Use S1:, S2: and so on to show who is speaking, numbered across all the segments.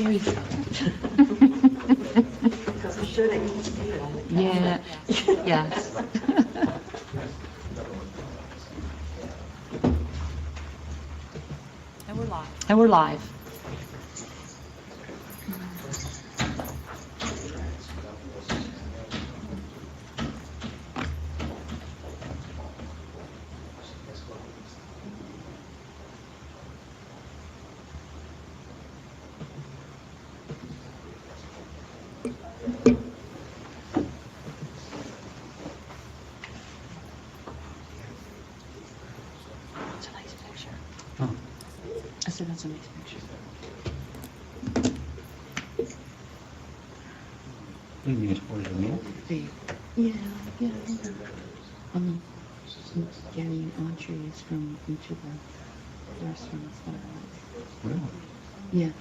S1: There you go.
S2: Because we should have each been on the
S1: Yeah, yes.
S3: And we're live.
S1: And we're live. It's a nice picture.
S4: Oh,
S1: I said that's a nice picture.
S4: you can just order the meal.
S1: Yeah, yeah. Some getting entrees from each of the restaurants that I like.
S4: Really?
S1: Yeah.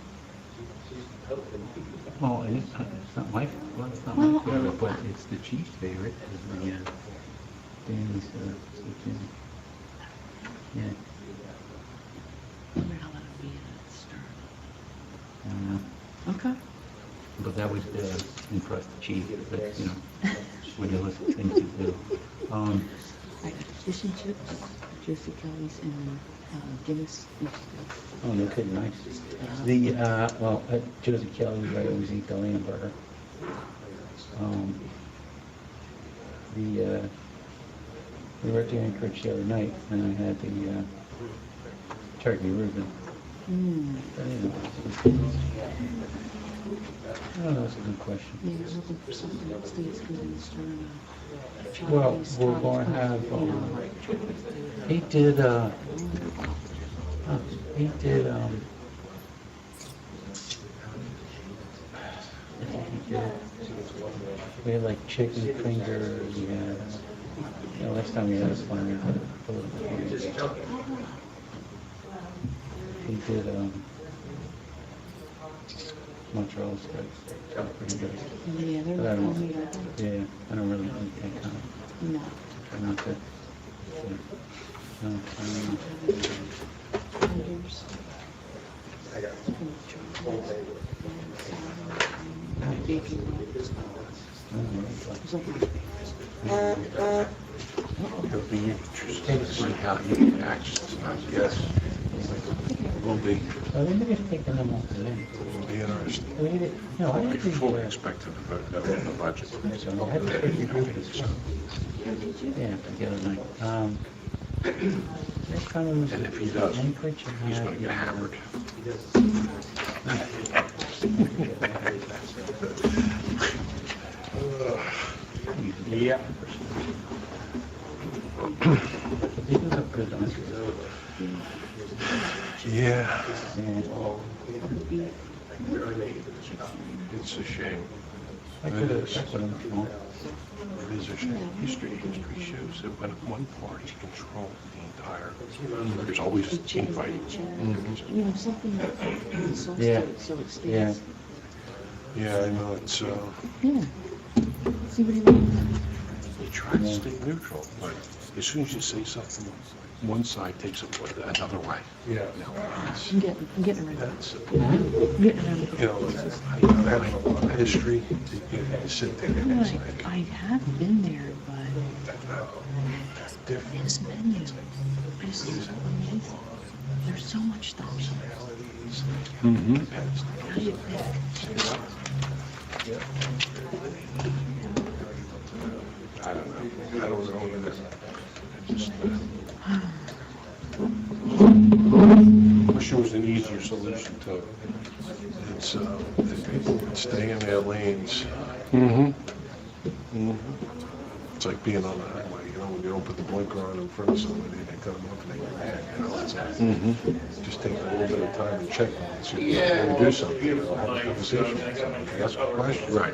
S4: Well, it's not my, it's not
S1: Well,
S4: my favorite, but it's the chief's favorite, is the, Danny's, zucchini. Yeah,
S1: I wonder how that'll be in a stir.
S4: I don't know.
S1: Okay.
S4: But that would, impress the chief, but, you know, realistic thing to do.
S1: I got fish and chips, Josie Kelly's, and Guinness.
S4: Oh, no kidding, nice. The, well, at Josie Kelly's, I always eat the lamb burger. We were at the Anchorage the other night, and I had the, turkey Reuben.
S1: Mm.
S4: I don't know, that's a good question.
S1: Yeah, you're looking for something that stays good in the stir.
S4: Well, we're going to have, he did, we had like chicken fingers, we had, you know, last time we had a fun, we had a little fun. He did, mozzarella sticks, pretty good.
S1: Yeah, they're
S4: But I don't,
S1: homemade.
S4: yeah, I don't really eat that kind of,
S1: No.
S4: try not to. No,
S1: Fingers. Baking. It's like
S5: It'll be interesting to see how he acts tonight, yes. Will be,
S4: Well, they may have taken them off the list.
S5: will be interesting.
S4: I mean, you know, I
S5: I
S4: think
S5: fully expect him to vote no on the budget.
S4: so. I had to take the groupies. Yeah, the other night. Next time it was
S5: And if he does,
S4: Anchorage,
S5: he's gonna get hammered. Yeah.
S4: He does a good one.
S5: Yeah,
S4: Yeah.
S5: it's a shame.
S4: I could have expected him to.
S5: It is a shame. History shows that when one party controls the entire, there's always infighting.
S1: You know, something that sauce
S4: Yeah.
S1: to it so it
S4: Yeah.
S1: stays.
S5: Yeah, I know, it's,
S1: Yeah. See what I mean?
S5: you try to stay neutral, but as soon as you say something, one side takes it another way. Yeah.
S1: I'm getting rid of it.
S5: That's,
S1: I'm getting rid of it.
S5: you know, having a lot of history, you sit there and it's like,
S1: I have been there, but
S5: different.
S1: his menu is amazing. There's so much stuff.
S5: Mm-hmm.
S1: How do you pick?
S5: I don't know. I don't know. I just, wish there was an easier solution to it. It's, that people would stay in their lanes. It's like being on the highway, you know, when you don't put the blinker on in front of somebody, they cut them off and they get mad, you know, it's like, just take a little bit of time to check them and see if they're going to do something, you know, have a conversation, ask a question. Right.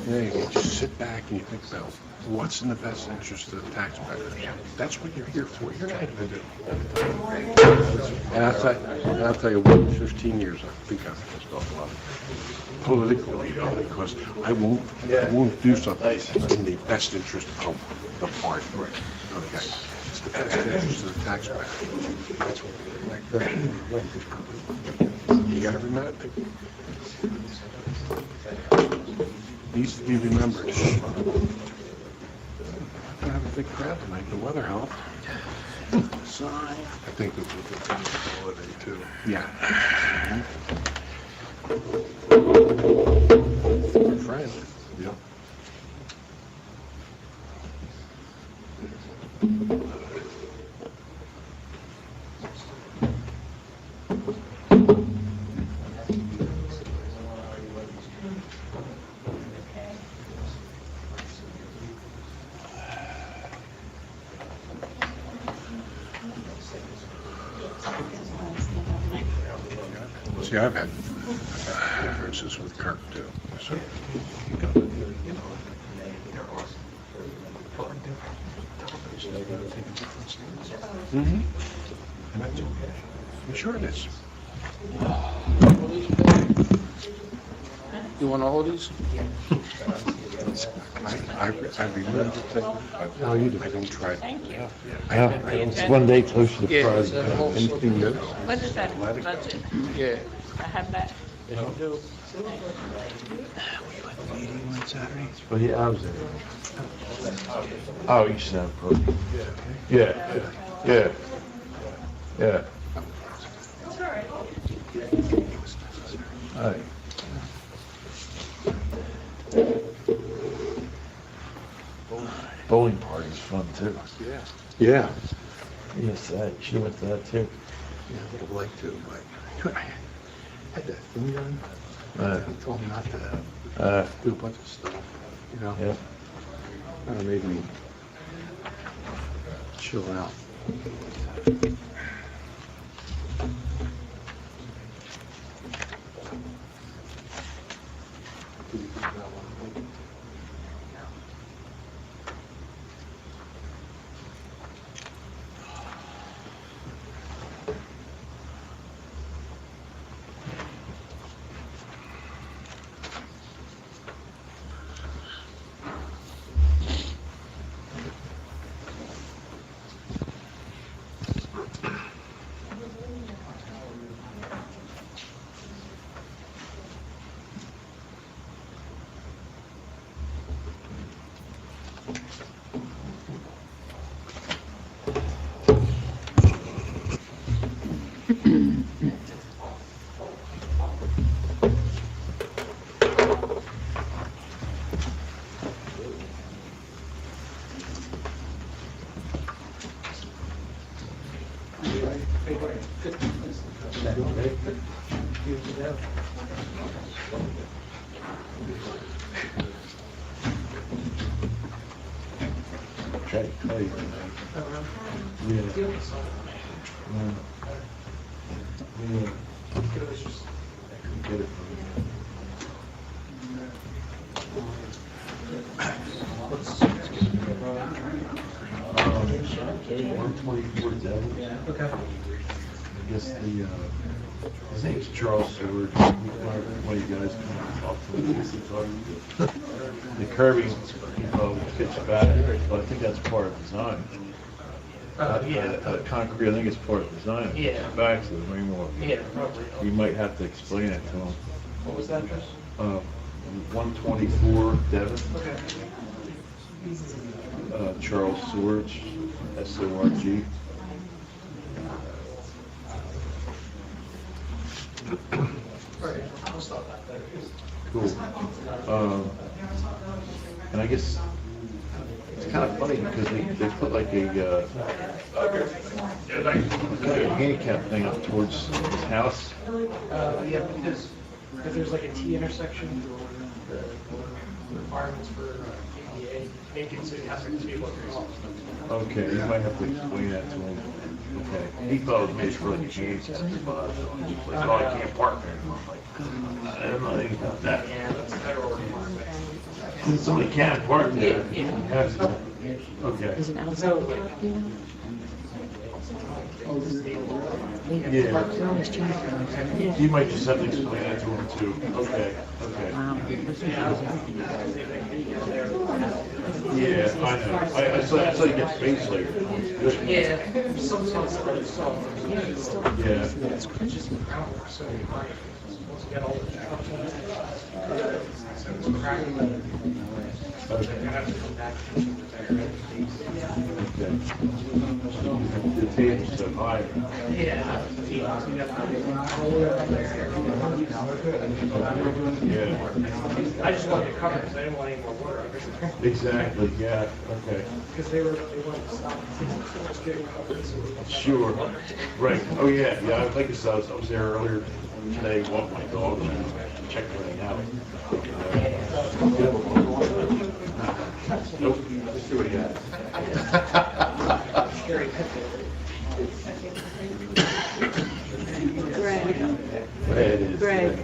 S5: Yeah, you can just sit back and you think about what's in the best interest of the taxpayers. That's what you're here for. You're not going to do. And I'll tell you what, 15 years, I think I've pissed off a lot of politically, because I won't do something in the best interest of the party. Okay? It's the best interest of the taxpayer. That's what you got to remember. Needs to be remembered. I have a big crowd tonight. The weather helped. I think it was a good holiday too. Yeah. Our friend. Yeah. See, I've had differences with Kirk too. So, you know, there are different topics that are going to take different stands. And that's okay. I'm sure it is.
S3: You want all of these?
S5: I remember things.
S3: No, you do.
S5: I don't try.
S6: Thank you.
S3: It's one day closer to
S5: Yeah,
S3: Friday.
S5: anything new?
S6: What is that budget?
S3: Yeah.
S6: I have that.
S3: Well, yeah, I was there. Oh, you sound perfect. Yeah, yeah, yeah. All right. Bowling party's fun too.
S5: Yeah.
S3: Yeah. Yes, she went to that too.
S5: Yeah, I would like to, but I had that thing done. He told me not to do a bunch of stuff, you know?
S3: Yeah.
S5: Kind of made me chill out.
S3: Try to call you. Yeah. Yeah. Get it from you. Okay, 124 Devon. Okay. I guess his name's Charles Seward. One of you guys can talk to him. The curbing, pitch back, but I think that's part of design. Concrete, I think it's part of design.
S7: Yeah.
S3: Back to the main one.
S7: Yeah, probably.
S3: You might have to explain it to him.
S7: What was that address?
S3: 124 Devon.
S7: Okay.
S3: Charles Seward, S-O-R-G.
S7: All right, I'll stop that there.
S3: Cool. And I guess it's kind of funny because they put like a handicap thing up towards his house.
S7: Yeah, because if there's like a T intersection, the requirements for ADA make it so you have to be able to cross.
S3: Okay, you might have to explain that to him. Okay. He thought it was made for like a handicap spot. He's like, oh, I can't park there. I'm like, I don't know anything about that.
S7: Yeah, that's a federal requirement.
S3: Somebody can't park there. Has to. Okay.
S1: Is an outside parking?
S3: Yeah.
S1: They're always changing.
S3: You might just have to explain that to him too. Okay, okay.
S1: Wow.
S3: Yeah, I know. I saw you get space later.
S7: Yeah. Some spots are soft.
S3: Yeah.
S7: It's just groundwork, so once you get all the it's cracking. You have to come back and
S3: Okay. The tables are high.
S7: yeah.
S3: Yeah.
S7: I just wanted to cover because I didn't want any more water.
S3: Exactly, yeah, okay.
S7: Because they wanted to stop. It's getting covered, so-
S3: Sure. Right, oh yeah, yeah, like I said, I was there earlier today, walked my dog, and checked everything out. Nope, let's see what he has.
S2: Greg,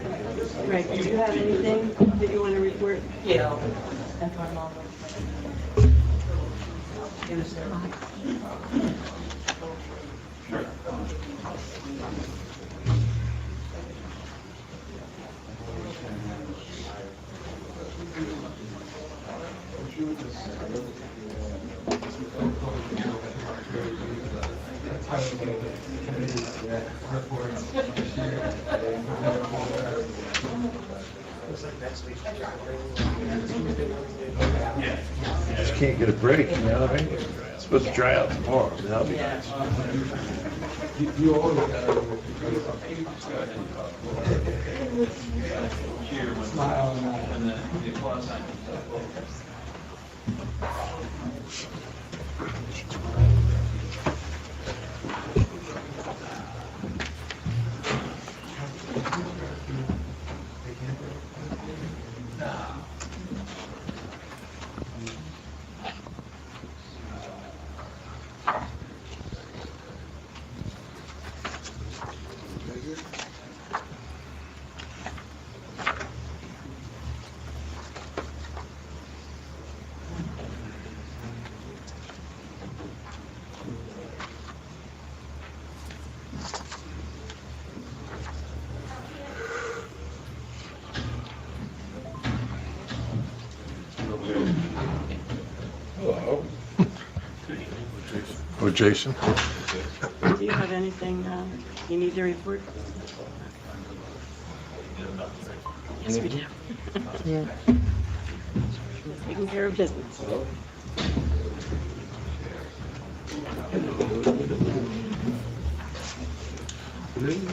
S2: Greg, do you have anything that you want to report?
S7: Yeah.
S3: Just can't get a break, you know what I mean? It's supposed to dry out tomorrow, so that'll be nice.
S5: Hello. Oh, Jason?
S2: Do you have anything you need to report? Yes, we do.
S1: Yeah.
S2: Taking care of business.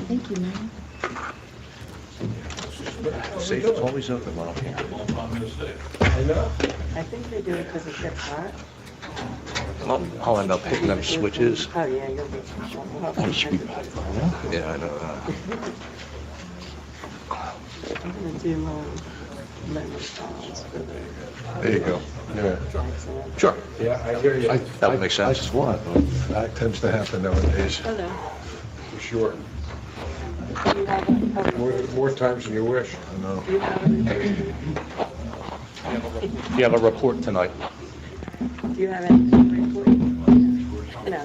S1: Thank you, man.
S3: Safe is always open, Mom.
S2: I think they do it because it gets hot.
S3: I'll end up hitting them switches.
S2: Oh, yeah, you'll be.
S3: Yeah, I know that.
S2: I'm gonna do Leonard Collins for the
S5: There you go. Yeah.
S2: Jackson.
S5: Sure.
S3: Yeah, I hear you.
S5: That would make sense.
S3: I just want,
S5: That tends to happen nowadays,
S2: Hello.
S5: for sure.
S2: Do you have a
S5: More times than you wish. I know.
S2: do you have a report?
S8: You have a report tonight.
S2: Do you have anything to report? No.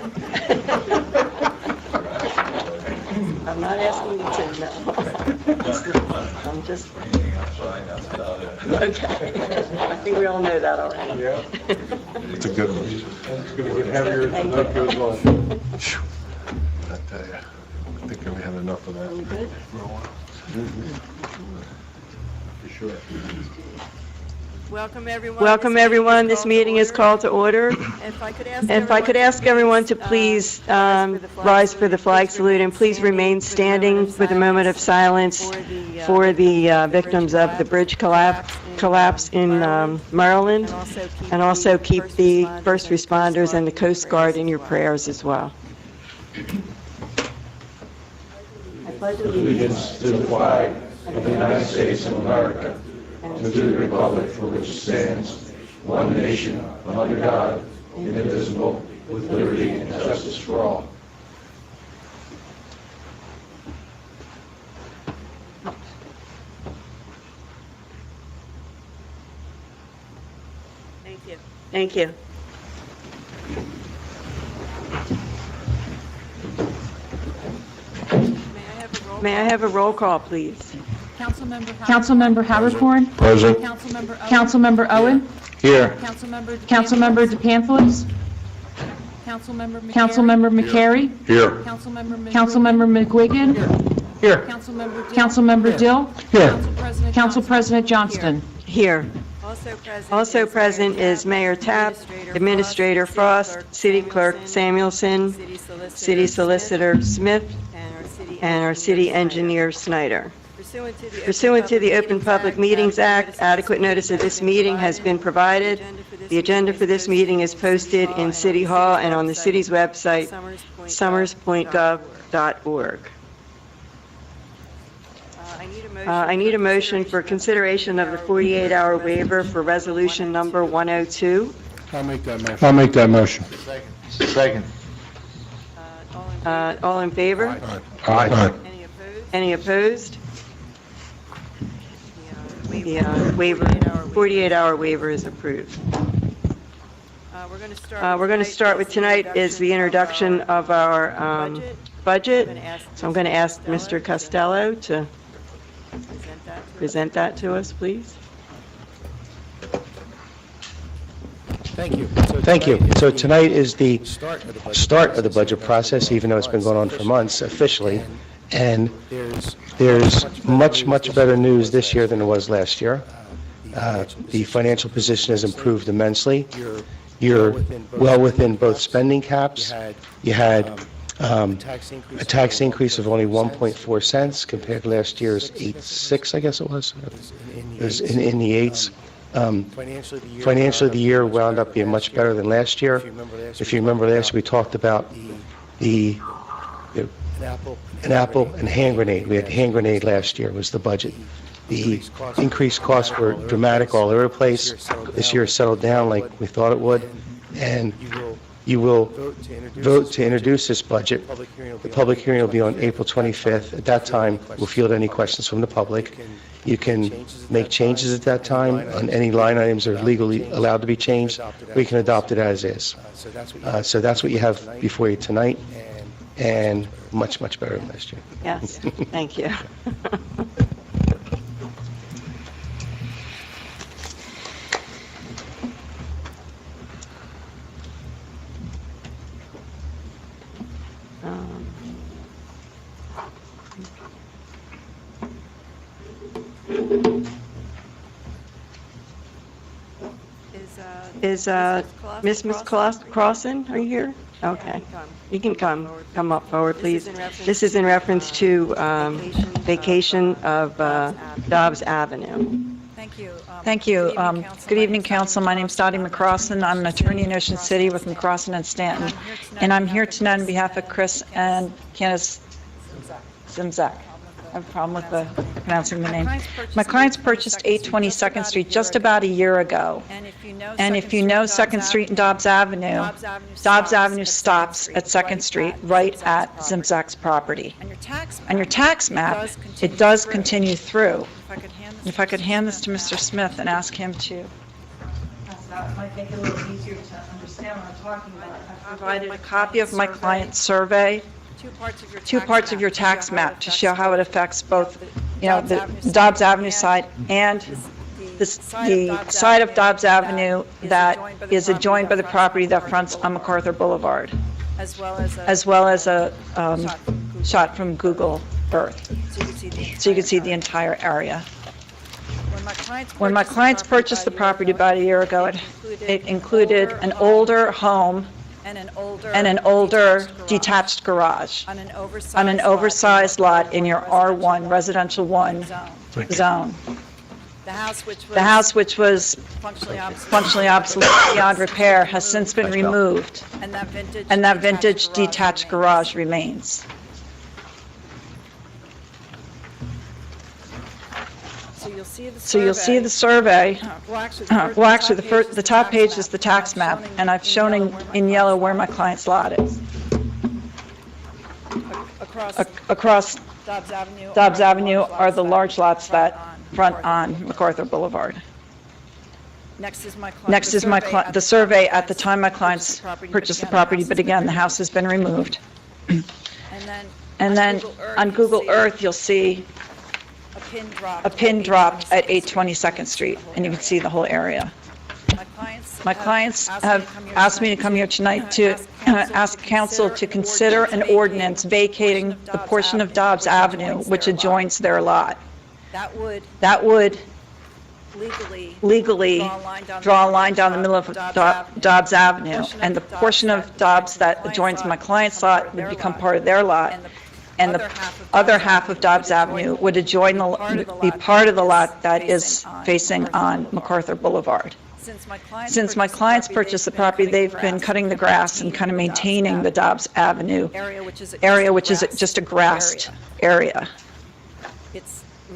S2: I'm not asking you to, no. I'm just, okay. I think we all know that already.
S5: Yeah. It's a good one.
S3: It's gonna get heavier as the night goes on.
S5: Phew. I tell you, I think we had enough of that.
S2: You good?
S3: For sure.
S2: Welcome, everyone. This meeting is called to order. If I could ask everyone to please rise for the flag salute, and please remain standing with a moment of silence for the victims of the bridge collapse in Maryland, and also keep the first responders and the Coast Guard in your prayers as well. I pledge
S3: Allegiance to the flag of the United States of America, and to the republic for which it stands, one nation, under God, indivisible, with liberty and justice for all.
S2: Thank you. May I have a roll call, please?
S8: Councilmember Havercorn.
S5: Present.
S8: Councilmember Owen.
S5: Here.
S8: Councilmember DePanthelis. Councilmember McCary.
S5: Here.
S8: Councilmember McGuigan.
S5: Here.
S8: Councilmember Dill.
S5: Here.
S8: Council President Johnston.
S2: Here. Also present is Mayor Tapp, Administrator Frost, City Clerk Samuelson, City Solicitor Smith, and our City Engineer Snyder. Pursuant to the Open Public Meetings Act, adequate notice of this meeting has been provided. The agenda for this meeting is posted in City Hall and on the city's website, summers.gov.org. I need a motion for consideration of the 48-hour waiver for resolution number 102.
S5: I'll make that motion.
S3: Second.
S2: All in favor?
S5: Aye.
S2: Any opposed? The waiver, 48-hour waiver is approved. We're going to start with tonight is the introduction of our budget. So I'm going to ask Mr. Costello to present that to us, please.
S9: Thank you. So tonight is the start of the budget process, even though it's been going on for months officially. And there's much, much better news this year than it was last year. The financial position has improved immensely. You're well within both spending caps. You had a tax increase of only 1.4 cents compared to last year's 8.6, I guess it was. It was in the eights. Financially, the year wound up being much better than last year. If you remember last year, we talked about an apple and hand grenade. We had hand grenade last year was the budget. The increased costs were dramatic all over the place. This year settled down like we thought it would, and you will vote to introduce this budget. The public hearing will be on April 25th. At that time, we'll field any questions from the public. You can make changes at that time on any line items that are legally allowed to be changed. We can adopt it as is. So that's what you have before you tonight, and much, much better than last year.
S2: Yes, thank you. Is Miss Crossan, are you here? Okay. You can come up forward, please. This is in reference to vacation of Dobbs Avenue.
S10: Thank you. Good evening, council. My name's Dottie McCrossan. I'm an attorney in Ocean City with McCrossan and Stanton. And I'm here tonight on behalf of Chris and Candace Zimzak. I have a problem with pronouncing the name. My clients purchased 820 2nd Street just about a year ago. And if you know 2nd Street and Dobbs Avenue stops at 2nd Street right at Zimzak's property. On your tax map, it does continue through. If I could hand this to Mr. Smith and ask him to. That might make it a little easier to understand what I'm talking about. I've provided a copy of my client's survey, two parts of your tax map to show how it affects both, the Dobbs Avenue side and the side of Dobbs Avenue that is adjoined by the property that fronts on MacArthur Boulevard, as well as a shot from Google Earth, so you can see the entire area. When my clients purchased the property about a year ago, it included an older home and an older detached garage on an oversized lot in your R1 residential 1 zone. The house, which was functionally obsolete beyond repair, has since been removed, and that vintage detached garage remains. So you'll see the survey. Well, actually, the top page is the tax map, and I've shown in yellow where my client's lot is. Across Dobbs Avenue are the large lots that front on MacArthur Boulevard. Next is the survey at the time my clients purchased the property, but again, the house has been removed. And then on Google Earth, you'll see a pin dropped at 822nd Street, and you can see the whole area. My clients have asked me to come here tonight to ask council to consider an ordinance vacating the portion of Dobbs Avenue which adjoins their lot. That would legally draw a line down the middle of Dobbs Avenue, and the portion of Dobbs that adjoins my client's lot would become part of their lot, and the other half of Dobbs Avenue would adjoin be part of the lot that is facing on MacArthur Boulevard. Since my clients purchased the property, they've been cutting the grass and kind of maintaining the Dobbs Avenue area, which is just a grassed area.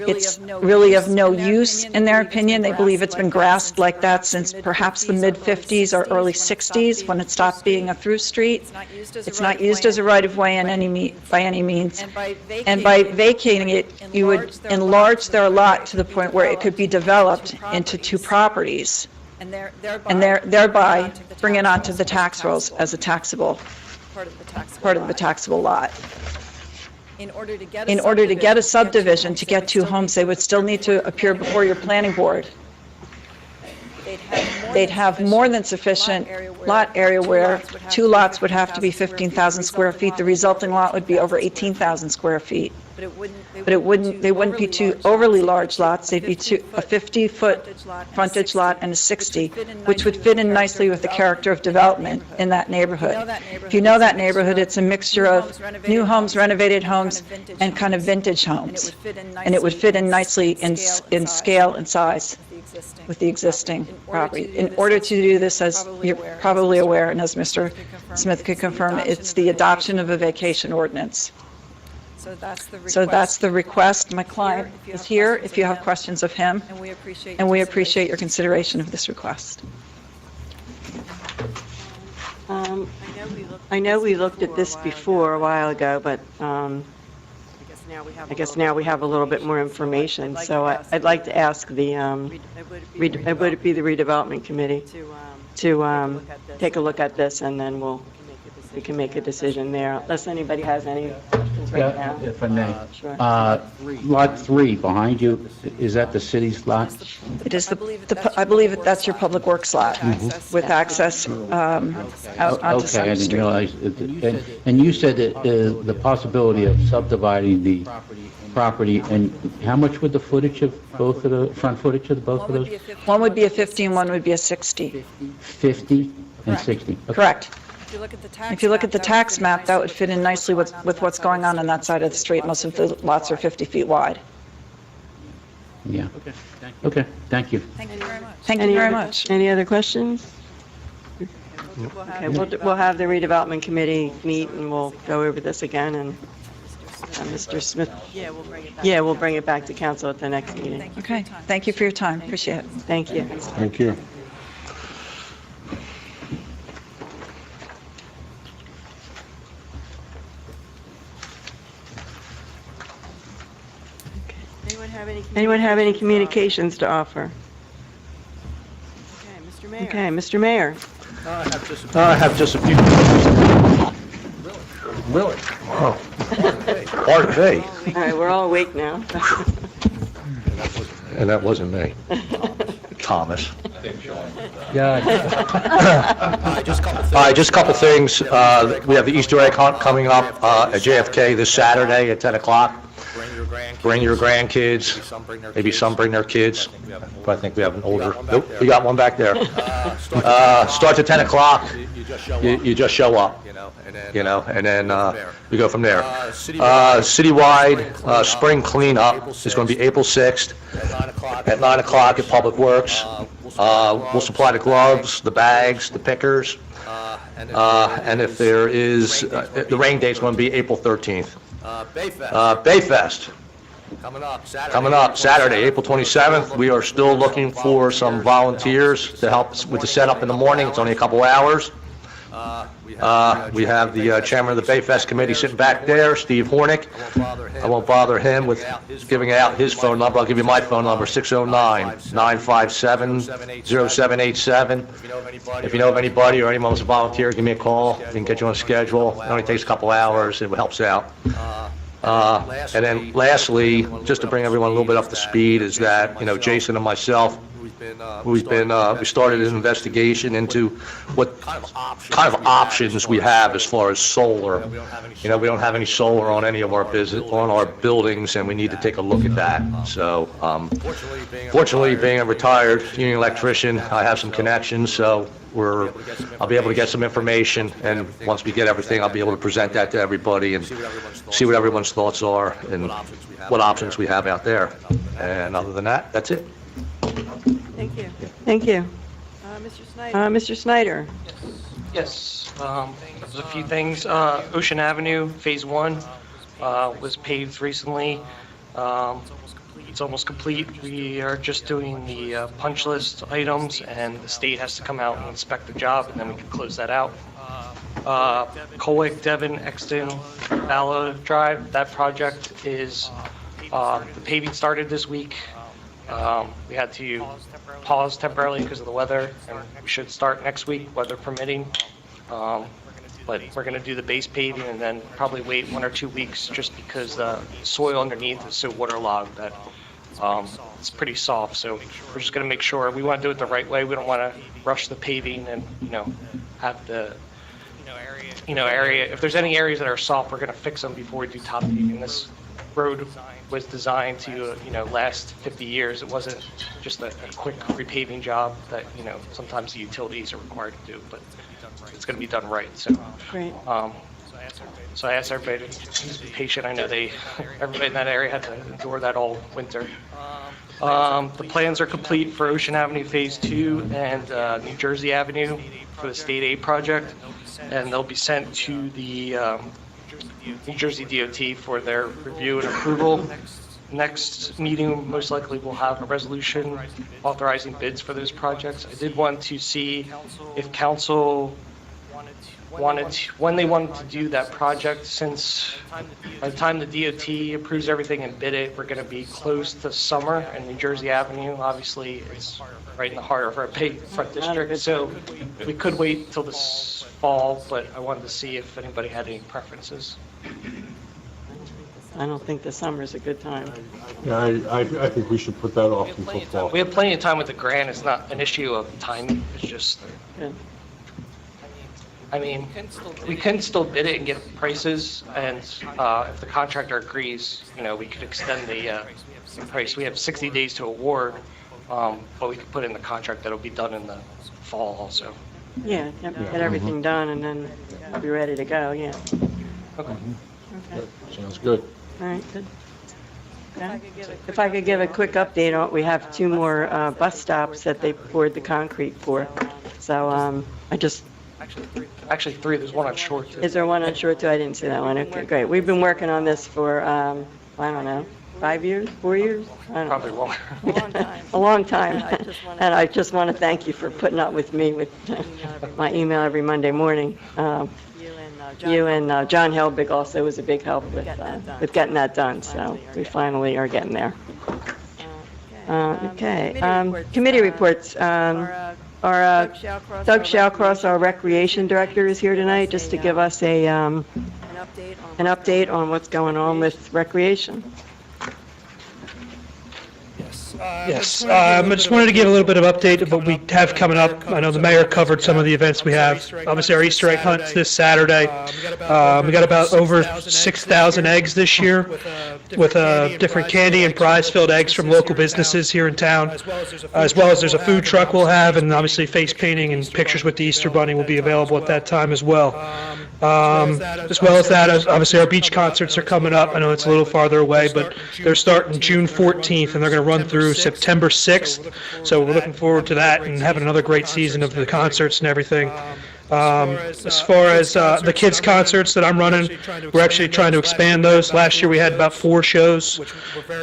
S10: It's really of no use, in their opinion. They believe it's been grassed like that since perhaps the mid-'50s or early '60s, when it stopped being a through street. It's not used as a right-of-way by any means. And by vacating it, you would enlarge their lot to the point where it could be developed into two properties, and thereby bring it onto the tax rolls as a taxable part of the taxable lot. In order to get a subdivision, to get two homes, they would still need to appear before your planning board. They'd have more than sufficient lot area where two lots would have to be 15,000 square feet. The resulting lot would be over 18,000 square feet. But they wouldn't be two overly large lots. They'd be a 50-foot frontage lot and a 60, which would fit in nicely with the character of development in that neighborhood. If you know that neighborhood, it's a mixture of new homes, renovated homes, and kind of vintage homes. And it would fit in nicely in scale and size with the existing property. In order to do this, as you're probably aware, and as Mr. Smith could confirm, it's the adoption of a vacation ordinance. So that's the request. My client is here if you have questions of him, and we appreciate your consideration of this request.
S2: I know we looked at this before a while ago, but I guess now we have a little bit more information. So I'd like to ask the, would it be the redevelopment committee to take a look at this, and then we can make a decision there, unless anybody has any questions right now.
S11: If I may.
S2: Sure.
S11: Lot 3 behind you, is that the city's lot?
S10: It is I believe that's your public works lot with access out onto
S11: Okay, I
S10: Summer
S11: didn't
S10: Street.
S11: realize. And you said that the possibility of subdividing the property, and how much would the footage of both of the, front footage of both of those?
S10: One would be a 50 and one would be a 60.
S11: 50 and 60? Okay.
S10: Correct. If you look at the tax map, that would fit in nicely with what's going on that side of the street. Most of the lots are 50 feet wide.
S11: Yeah. Okay, thank you.
S10: Thank you very much.
S2: Any other questions? Okay, we'll have the redevelopment committee meet, and we'll go over this again, and Mr. Smith, we'll bring it back to council at the next meeting.
S10: Okay, thank you for your time. Appreciate it.
S2: Thank you.
S5: Thank you.
S2: Anyone have any communications to offer? Okay, Mr. Mayor.
S3: I have just a few. Really? Oh. Part A.
S2: All right, we're all awake now.
S3: And that wasn't me. Thomas.
S4: Yeah.
S12: All right, just a couple things. We have the Easter egg hunt coming up at JFK this Saturday at 10 o'clock. Bring your grandkids, maybe some bring their kids, but I think we have an older, nope, we got one back there. Starts at 10 o'clock, you just show up, and then we go from there. Citywide spring cleanup is going to be April 6th at 9 o'clock at Public Works. We'll supply the gloves, the bags, the pickers, and if there is, the rain date's going to be April 13th. Bayfest. Coming up Saturday, April 27th. We are still looking for some volunteers to help with the setup in the morning. It's only a couple hours. We have the chairman of the Bayfest Committee sitting back there, Steve Hornick. I won't bother him with giving out his phone number. I'll give you my phone number, 609-957-0787. If you know of anybody or anyone wants to volunteer, give me a call. We can get you on a schedule. It only takes a couple hours. It helps out. And then lastly, just to bring everyone a little bit up to speed, is that, Jason and myself, we started an investigation into what kind of options we have as far as solar. We don't have any solar on any of our buildings, and we need to take a look at that. So, fortunately, being a retired union electrician, I have some connections, so I'll be able to get some information, and once we get everything, I'll be able to present that to everybody and see what everyone's thoughts are and what options we have out there. And other than that, that's it.
S2: Thank you. Thank you. Mr. Snyder?
S7: Yes, there's a few things. Ocean Avenue, Phase 1, was paved recently. It's almost complete. We are just doing the punch list items, and the state has to come out and inspect the job, and then we can close that out. Colwick, Devon, Exton, Ballot Drive, that project is, the paving started this week. We had to pause temporarily because of the weather, and we should start next week, weather permitting. But we're going to do the base paving and then probably wait 1 or 2 weeks just because the soil underneath is so waterlogged that it's pretty soft. So we're just going to make sure we want to do it the right way. We don't want to rush the paving and, have the, area. If there's any areas that are soft, we're going to fix them before we do top paving. This road was designed to, last 50 years. It wasn't just a quick repaving job that, sometimes the utilities are required to do, but it's going to be done right. So,
S2: Great.
S7: So I asked everybody to please be patient. I know everybody in that area had to endure that all winter. The plans are complete for Ocean Avenue Phase 2 and New Jersey Avenue for the state aid project, and they'll be sent to the New Jersey DOT for their review and approval. Next meeting, most likely, we'll have a resolution authorizing bids for those projects. I did want to see if council when they wanted to do that project, since by the time the DOT approves everything and bid it, we're going to be close to summer, and New Jersey Avenue, obviously, is right in the heart of our Bayfront district, so we could wait till this fall, but I wanted to see if anybody had any preferences.
S2: I don't think the summer's a good time.
S5: Yeah, I think we should put that off until fall.
S7: We have plenty of time with the grant. It's not an issue of timing. It's just,
S2: Good.
S7: I mean, we can still bid it and get prices, and if the contractor agrees, we could extend the price. We have 60 days to award, but we could put in the contract that'll be done in the fall also.
S2: Yeah, get everything done, and then I'll be ready to go, yeah.
S7: Okay.
S2: Okay.
S5: Sounds good.
S2: All right, good. Okay. If I could give a quick update on, we have 2 more bus stops that they poured the concrete for. So
S7: Actually 3. There's one on Short.
S2: Is there one on Short too? I didn't see that one. Okay, great. We've been working on this for, I don't know, 5 years, 4 years? I don't know.
S7: Probably longer.
S2: A long time. And I just want to thank you for putting up with me with my email every Monday morning. You and John Helbig also was a big help with getting that done, so we finally are getting there. Okay, committee reports. Doug Shawcross, our recreation director, is here tonight just to give us an update on what's going on with recreation.
S13: Yes, I just wanted to give a little bit of update of what we have coming up. I know the mayor covered some of the events we have. Obviously, our Easter egg hunt's this Saturday. We got about over 6,000 eggs this year with different candy and prize-filled eggs from local businesses here in town, as well as there's a food truck we'll have, and obviously face painting and pictures with the Easter Bunny will be available at that time as well. As well as that, obviously our beach concerts are coming up. I know it's a little farther away, but they're starting June 14th, and they're going to run through September 6th. So we're looking forward to that and having another great season of the concerts and everything. As far as the kids' concerts that I'm running, we're actually trying to expand those. Last year, we had about 4 shows,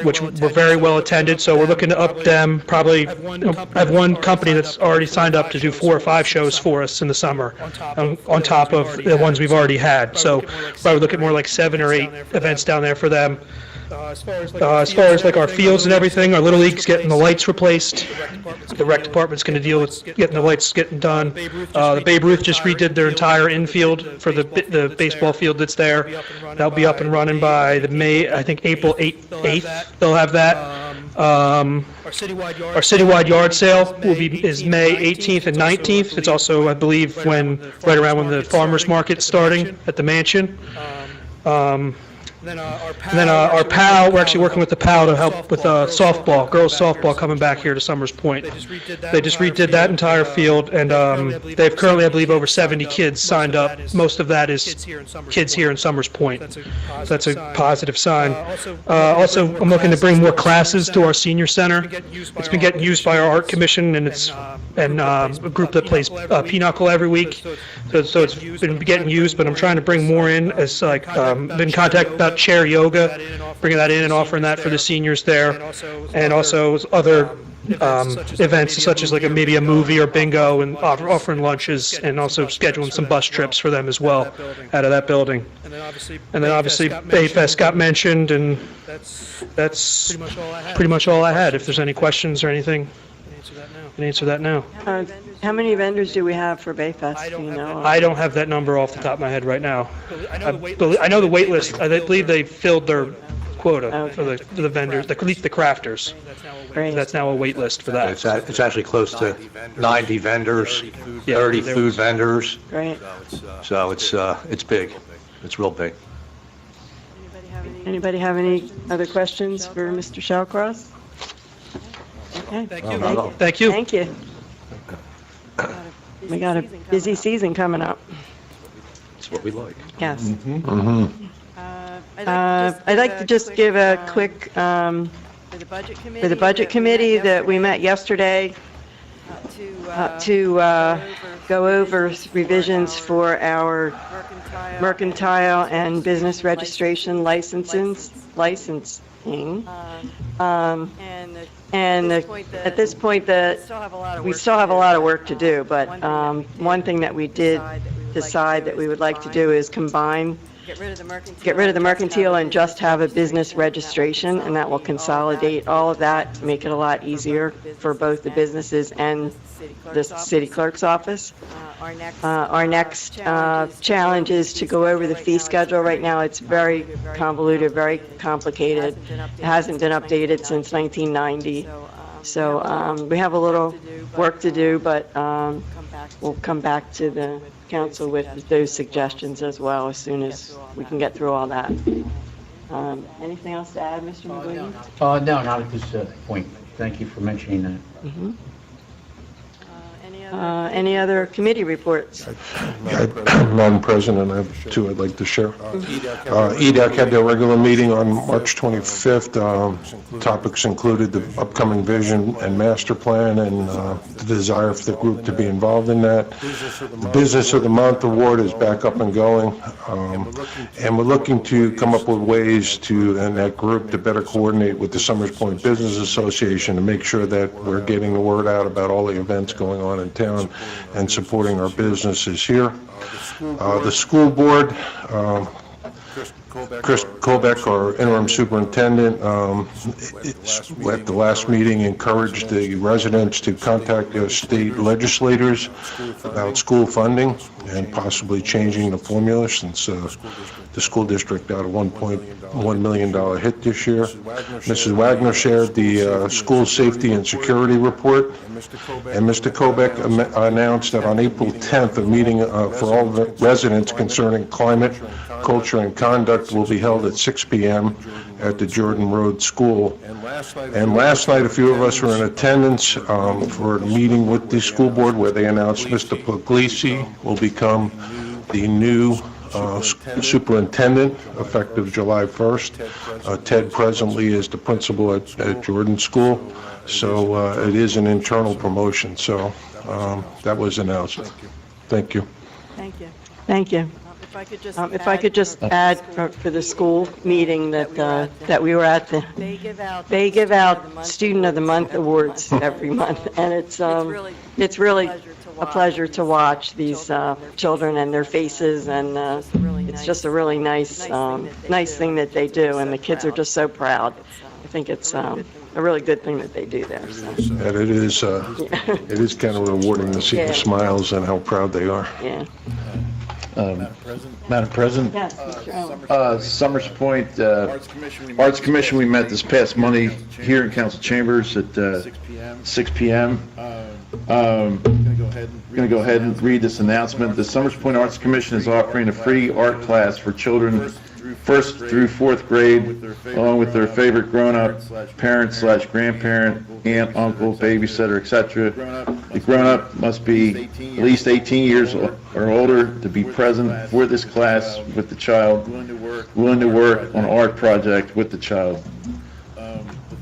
S13: which were very well attended, so we're looking to up them. Probably, I have one company that's already signed up to do 4 or 5 shows for us in the summer, on top of the ones we've already had. So probably look at more like 7 or 8 events down there for them. As far as like our fields and everything, our Little League's getting the lights replaced. The rec department's going to deal with getting the lights getting done. The Babe Ruth just redid their entire infield for the baseball field that's there. That'll be up and running by I think April 8th. They'll have that. Our citywide yard sale is May 18th and 19th. It's also, I believe, right around when the farmers market's starting at the mansion. And then our PAL, we're actually working with the PAL to help with softball, girls softball coming back here to Summers Point. They just redid that entire field, and they have currently, I believe, over 70 kids signed up. Most of that is kids here in Summers Point. So that's a positive sign. Also, I'm looking to bring more classes to our senior center. It's been getting used by our art commission, and a group that plays pinochle every week. So it's been getting used, but I'm trying to bring more in as been in contact about chair yoga, bringing that in and offering that for the seniors there, and also other events such as maybe a movie or bingo, and offering lunches, and also scheduling some bus trips for them as well out of that building. And then obviously Bayfest got mentioned, and that's pretty much all I had. If there's any questions or anything, I can answer that now.
S2: How many vendors do we have for Bayfest? Do you know?
S13: I don't have that number off the top of my head right now. I know the wait list. I believe they filled their quota for the vendors, at least the crafters.
S2: Great.
S13: That's now a wait list for that.
S12: It's actually close to 90 vendors, 30 food vendors.
S2: Great.
S12: So it's big. It's real big.
S2: Anybody have any other questions for Mr. Shawcross? Okay.
S13: Thank you.
S2: Thank you. We got a busy season coming up.
S12: That's what we like.
S2: Yes. I'd like to just give a quick, for the Budget Committee that we met yesterday to go over revisions for our mercantile and business registration licensing. And at this point, we still have a lot of work to do, but one thing that we did decide that we would like to do is get rid of the mercantile and just have a business registration, and that will consolidate all of that, make it a lot easier for both the businesses and the city clerk's office. Our next challenge is to go over the fee schedule. Right now, it's very convoluted, very complicated. It hasn't been updated since 1990. So we have a little work to do, but we'll come back to the council with those suggestions as well as soon as we can get through all that. Anything else to add, Mr. McGuigan?
S11: No, not at this point. Thank you for mentioning that.
S2: Mm-hmm. Any other committee reports?
S5: Madam President, I have 2 I'd like to share. EDAC had their regular meeting on March 25th. Topics included the upcoming vision and master plan, and the desire for the group to be involved in that. The Business of the Month award is back up and going, and we're looking to come up with ways in that group to better coordinate with the Summers Point Business Association to make sure that we're getting the word out about all the events going on in town and supporting our businesses here. The school board, Chris Kobeck, our interim superintendent, at the last meeting encouraged the residents to contact their state legislators about school funding and possibly changing the formula, since the school district got a $1.1 million hit this year. Mrs. Wagner shared the school safety and security report, and Mr. Kobeck announced that on April 10th, a meeting for all the residents concerning climate, culture, and conduct will be held at 6 p.m. at the Jordan Road School. And last night, a few of us were in attendance for a meeting with the school board where they announced Mr. Puglisi will become the new superintendent effective July 1st. Ted presently is the principal at Jordan School, so it is an internal promotion. So that was announced. Thank you.
S2: Thank you. If I could just add for the school meeting that we were at, they give out Student of the Month awards every month, and it's really a pleasure to watch these children and their faces, and it's just a really nice thing that they do, and the kids are just so proud. I think it's a really good thing that they do there. So.
S5: And it is kind of rewarding to see the smiles and how proud they are.
S2: Yeah.
S3: Madam President?
S2: Yes, Mr. Owen.
S3: Summers Point Arts Commission, we met this past Monday here in council chambers at 6 p.m. I'm going to go ahead and read this announcement. The Summers Point Arts Commission is offering a free art class for children 1st through 4th grade, along with their favorite grown-up, parent/grandparent, aunt, uncle, babysitter, etc. The grown-up must be at least 18 years or older to be present for this class with the child, willing to work on an art project with the child.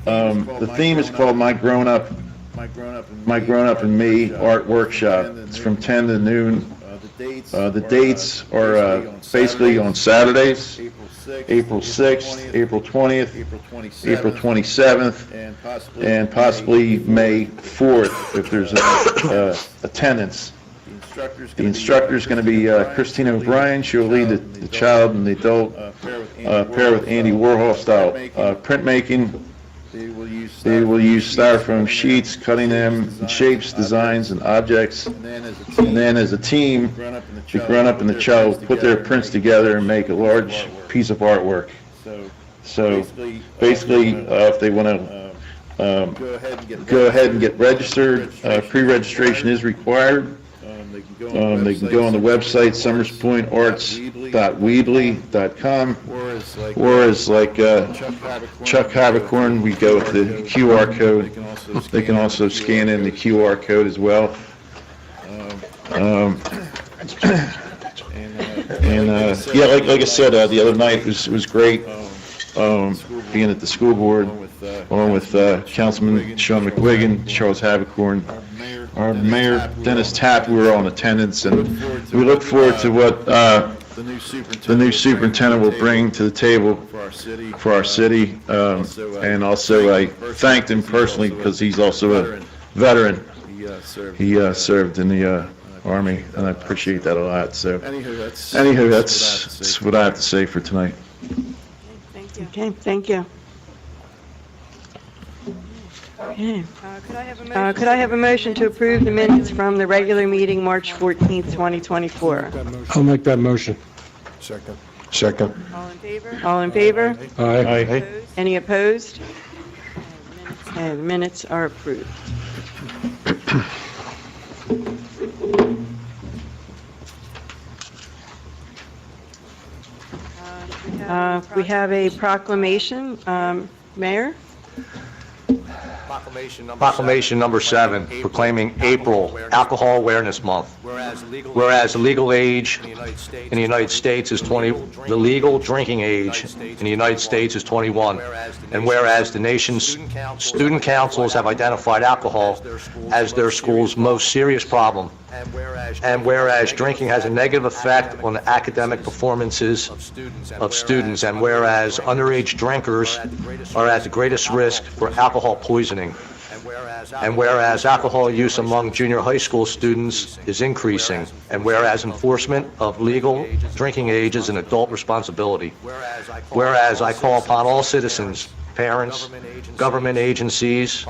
S3: The theme is called My Grown Up and Me Art Workshop. It's from 10 to noon. The dates are basically on Saturdays, April 6th, April 20th, April 27th, and possibly May 4th if there's attendance. The instructor is going to be Christina O'Brien. She'll lead the child and the adult pair with Andy Warhol style printmaking. They will use styrofoam sheets, cutting them in shapes, designs, and objects. And then as a team, the grown-up and the child will put their prints together and make a large piece of artwork. So basically, if they want to go ahead and get registered, pre-registration is required. They can go on the website summerspointarts.weebly.com, or as like Chuck Havicorn, we go with the QR code. They can also scan in the QR code as well. Yeah, like I said, the other night was great, being at the school board, along with Councilman Sean McWigan, Charles Havicorn, our Mayor Dennis Tapp. We were all in attendance, and we look forward to what the new superintendent will bring to the table for our city. And also, I thanked him personally because he's also a veteran. He served in the Army, and I appreciate that a lot. So, anywho, that's what I have to say for tonight.
S2: Okay, thank you. Okay. Could I have a motion to approve the minutes from the regular meeting, March 14th, 2024?
S5: I'll make that motion. Second.
S2: All in favor?
S5: Aye.
S2: Any opposed? Okay, the minutes are approved. We have a proclamation. Mayor?
S12: Proclamation number 7, proclaiming April Alcohol Awareness Month. Whereas the legal age in the United States is 20, the legal drinking age in the United States is 21, and whereas the nation's student councils have identified alcohol as their school's most serious problem, and whereas drinking has a negative effect on the academic performances of students, and whereas underage drinkers are at the greatest risk for alcohol poisoning, and whereas alcohol use among junior high school students is increasing, and whereas enforcement of legal drinking age is an adult responsibility, whereas I call upon all citizens, parents, government agencies,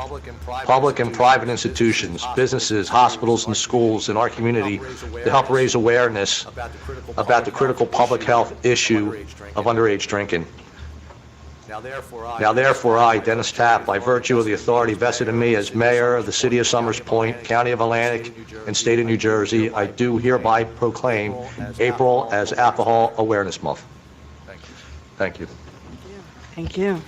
S12: public and private institutions, businesses, hospitals, and schools in our community to help raise awareness about the critical public health issue of underage drinking. Now therefore I, Dennis Tapp, by virtue of the authority vested in me as mayor of the city of Summers Point, county of Atlantic, and state of New Jersey, I do hereby proclaim April as Alcohol Awareness Month. Thank you.
S2: Thank you.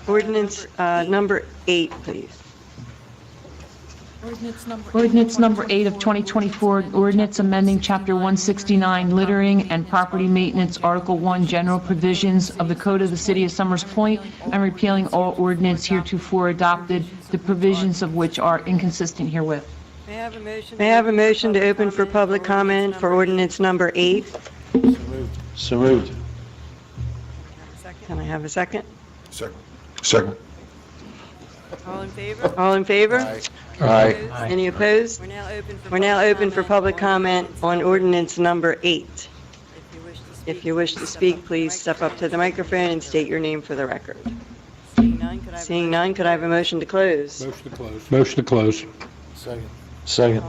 S2: Ordinance number 8, please.
S8: Ordinance number 8 of 2024, an ordinance amending Chapter 169 littering and property maintenance, Article 1, general provisions of the Code of the City of Summers Point, and repealing all ordinance heretofore adopted, the provisions of which are inconsistent herewith.
S2: May I have a motion to open for public comment for ordinance number 8?
S3: So moved.
S2: Can I have a second?
S5: Second.
S2: All in favor? All in favor?
S3: Aye.
S2: Any opposed? We're now open for public comment on ordinance number 8. If you wish to speak, please step up to the microphone and state your name for the record. Seeing none, could I have a motion to close?
S5: Motion to close.
S3: Second.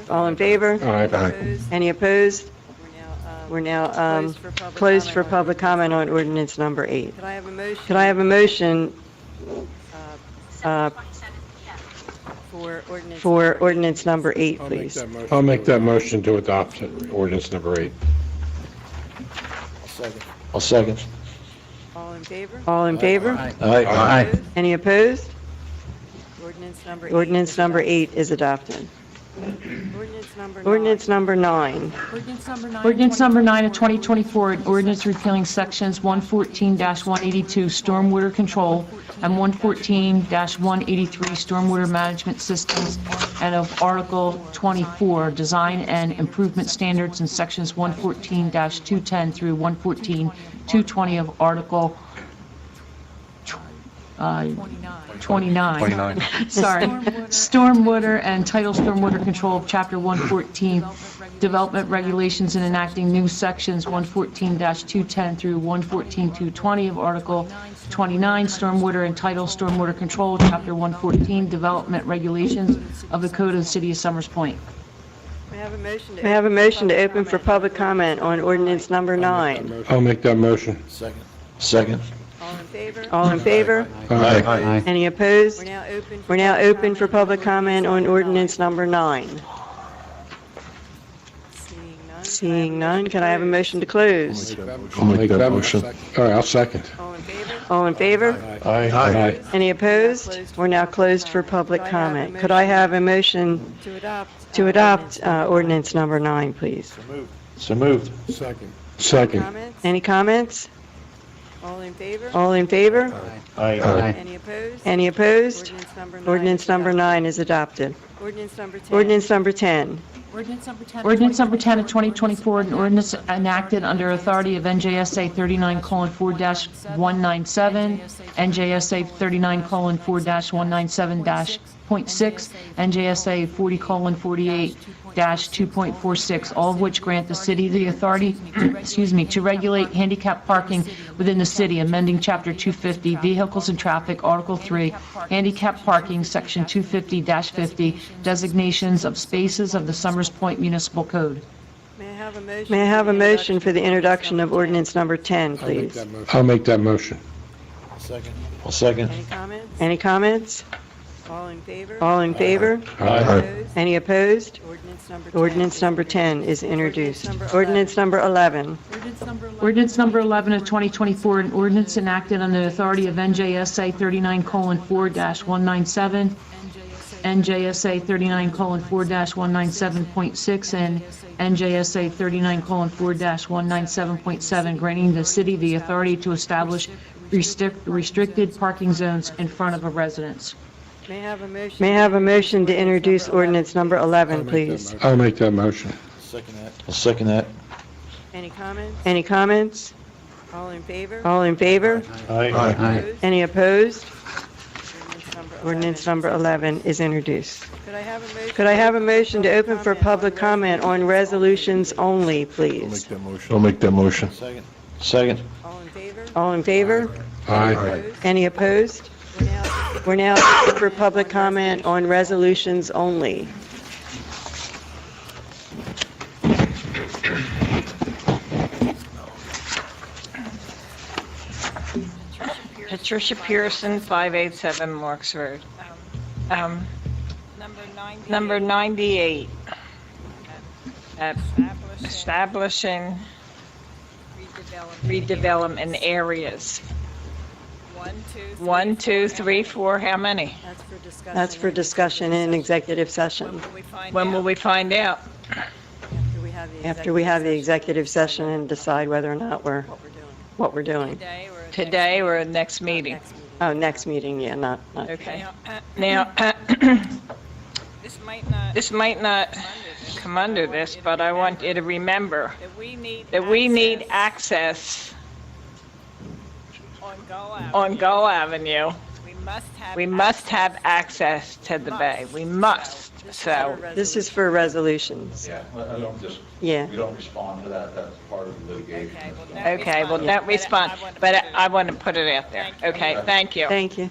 S2: All in favor?
S5: Aye.
S2: Any opposed? We're now closed for public comment on ordinance number 8. Could I have a motion for ordinance number 8, please?
S5: I'll make that motion to adopt ordinance number 8.
S3: I'll second.
S2: All in favor? All in favor?
S3: Aye.
S2: Any opposed? Ordinance number 8 is adopted. Ordinance number 9.
S8: Ordinance number 9 of 2024, an ordinance repealing sections 114-182 stormwater control and 114-183 stormwater management systems, and of Article 24, design and improvement standards, in sections 114-210 through 114-220 of Article 29. Sorry. Stormwater and title stormwater control of Chapter 114, development regulations, and enacting new sections 114-210 through 114-220 of Article 29, stormwater and title stormwater control, Chapter 114, development regulations of the Code of the City of Summers Point.
S2: May I have a motion to open for public comment on ordinance number 9?
S5: I'll make that motion.
S3: Second.
S2: All in favor?
S5: Aye.
S2: Any opposed? We're now open for public comment on ordinance number 9. Seeing none, can I have a motion to close?
S5: I'll make that motion. All right, I'll second.
S2: All in favor?
S5: Aye.
S2: Any opposed? We're now closed for public comment. Could I have a motion to adopt ordinance number 9, please?
S3: So moved.
S5: Second.
S2: Any comments? All in favor?
S3: Aye.
S2: Any opposed? Ordinance number 9 is adopted. Ordinance number 10.
S8: Ordinance number 10 of 2024, an ordinance enacted under authority of NJSA 39:4-197, NJSA 39:4-197-.6, NJSA 40:48-2.46, all of which grant the city the authority, to regulate handicap parking within the city, amending Chapter 250, Vehicles and Traffic, Article 3, Handicap Parking, Section 250-50, designations of spaces of the Summers Point Municipal Code.
S2: May I have a motion for the introduction of ordinance number 10, please?
S5: I'll make that motion.
S3: I'll second.
S2: Any comments? All in favor?
S5: Aye.
S2: Any opposed? Ordinance number 10 is introduced. Ordinance number 11.
S8: Ordinance number 11 of 2024, an ordinance enacted under the authority of NJSA 39:4-197, NJSA 39:4-197.6, and NJSA 39:4-197.7, granting the city the authority to establish restricted parking zones in front of a residence.
S2: May I have a motion to introduce ordinance number 11, please?
S5: I'll make that motion.
S3: I'll second that.
S2: Any comments? All in favor?
S3: Aye.
S2: Any opposed? Ordinance number 11 is introduced. Could I have a motion to open for public comment on resolutions only, please?
S5: I'll make that motion.
S3: Second.
S2: All in favor?
S5: Aye.
S2: Any opposed? We're now open for public comment on resolutions only.
S14: Patricia Pearson, 587 Marks Road. Number 98. Establishing redevelopment areas. 1, 2, 3, 4, how many?
S2: That's for discussion in executive session,
S14: When will we find out?
S2: after we have the executive session and decide whether or not what we're doing.
S14: Today or next meeting?
S2: Oh, next meeting, yeah, not.
S14: Okay. Now, this might not come under this, but I want you to remember that we need access on Gull Avenue. We must have access to the bay. We must. So,
S2: This is for resolutions.
S12: Yeah, I don't just,
S2: Yeah.
S12: we don't respond to that, that's part of the litigation.
S14: okay, well, don't respond, but I want to put it out there. Okay, thank you.
S2: Thank you.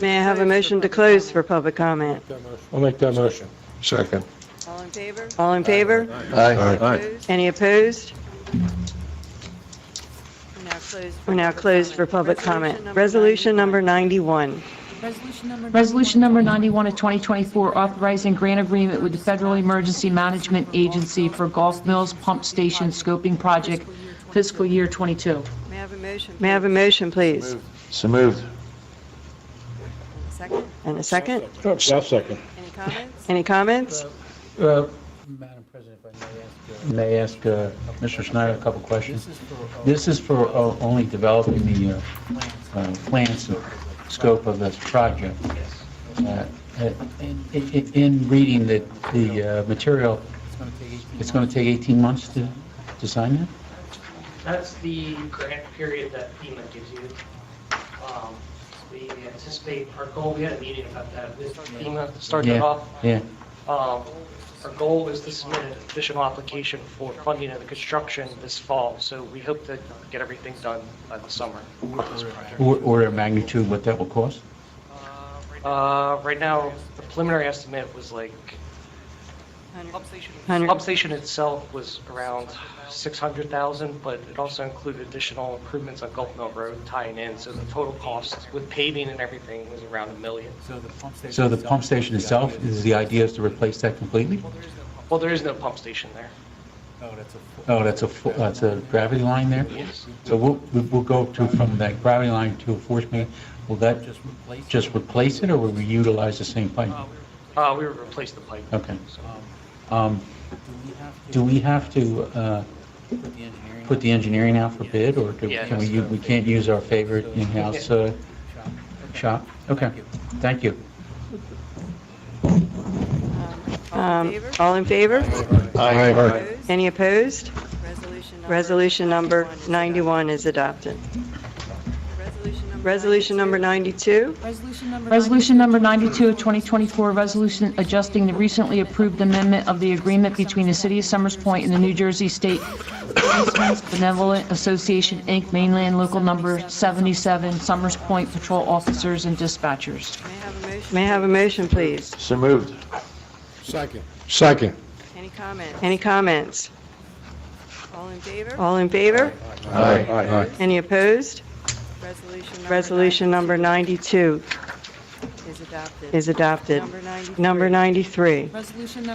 S2: May I have a motion to close for public comment?
S5: I'll make that motion. Second.
S2: All in favor?
S5: Aye.
S2: Any opposed? We're now closed for public comment. Resolution number 91.
S8: Resolution number 91 of 2024, authorizing grant agreement with the Federal Emergency Management Agency for Gulf Mills Pump Station Scoping Project, fiscal year '22.
S2: May I have a motion, please?
S3: So moved.
S2: And a second?
S5: I'll second.
S2: Any comments?
S11: Madam President, if I may ask Mr. Schneider a couple questions. This is for only developing the plans and scope of this project. In reading the material, it's going to take 18 months to design that?
S7: That's the grant period that FEMA gives you. We anticipate, our goal, we had a meeting about that with FEMA to start that off.
S11: Yeah.
S7: Our goal is to submit an additional application for funding of the construction this fall, so we hope to get everything done by the summer.
S11: Order of magnitude, what that will cost?
S7: Right now, the preliminary estimate was like, pump station itself was around 600,000, but it also included additional improvements on Gulf Mill Road tying in, so the total cost with paving and everything was around $1 million.
S11: So the pump station itself, is the idea is to replace that completely?
S7: Well, there is no pump station there.
S11: Oh, that's a gravity line there?
S7: Yes.
S11: So we'll go from that gravity line to a force main. Will that just replace it, or will we utilize the same pipe?
S7: We would replace the pipe.
S11: Okay. Do we have to put the engineering out for bid, or can we can't use our favorite in-house shop? Okay, thank you.
S2: All in favor?
S5: Aye.
S2: Any opposed? Resolution number 91 is adopted. Resolution number 92.
S8: Resolution number 92 of 2024, resolution adjusting the recently approved amendment of the agreement between the City of Summers Point and the New Jersey State Policemen's Benevolent Association, Inc., mainland local number 77, Summers Point Patrol Officers and Dispatchers.
S2: May I have a motion, please?
S3: So moved.
S5: Second.
S2: Any comments? All in favor?
S5: Aye.
S2: Any opposed? Resolution number 92 is adopted. Number 93.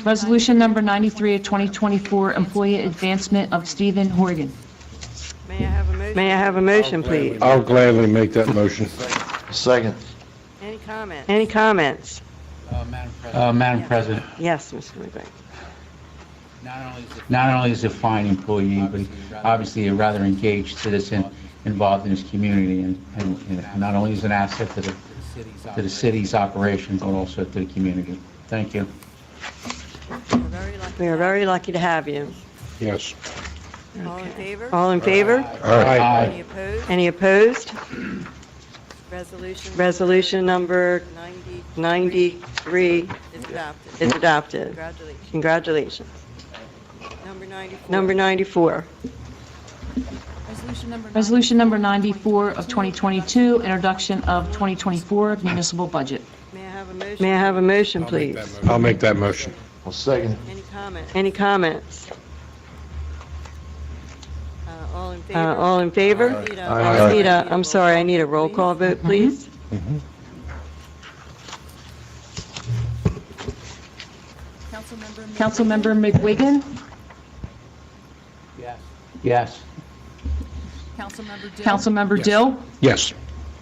S8: Resolution number 93 of 2024, employee advancement of Stephen Horgan.
S2: May I have a motion, please?
S5: I'll gladly make that motion.
S3: Second.
S2: Any comments?
S11: Madam President,
S2: Yes, Mr. McGuire.
S11: not only is a fine employee, but obviously a rather engaged citizen involved in his community, and not only is an asset to the city's operation, but also to the community. Thank you.
S2: We are very lucky to have you.
S5: Yes.
S2: All in favor?
S11: Aye.
S2: Any opposed? Resolution number 93 is adopted. Congratulations. Number 94.
S8: Resolution number 94 of 2022, introduction of 2024 municipal budget.
S2: May I have a motion, please?
S5: I'll make that motion.
S3: I'll second.
S2: Any comments? All in favor? I'm sorry, I need a roll call vote, please.
S8: Councilmember McWigan?
S11: Yes.
S8: Councilmember Dill?
S5: Yes.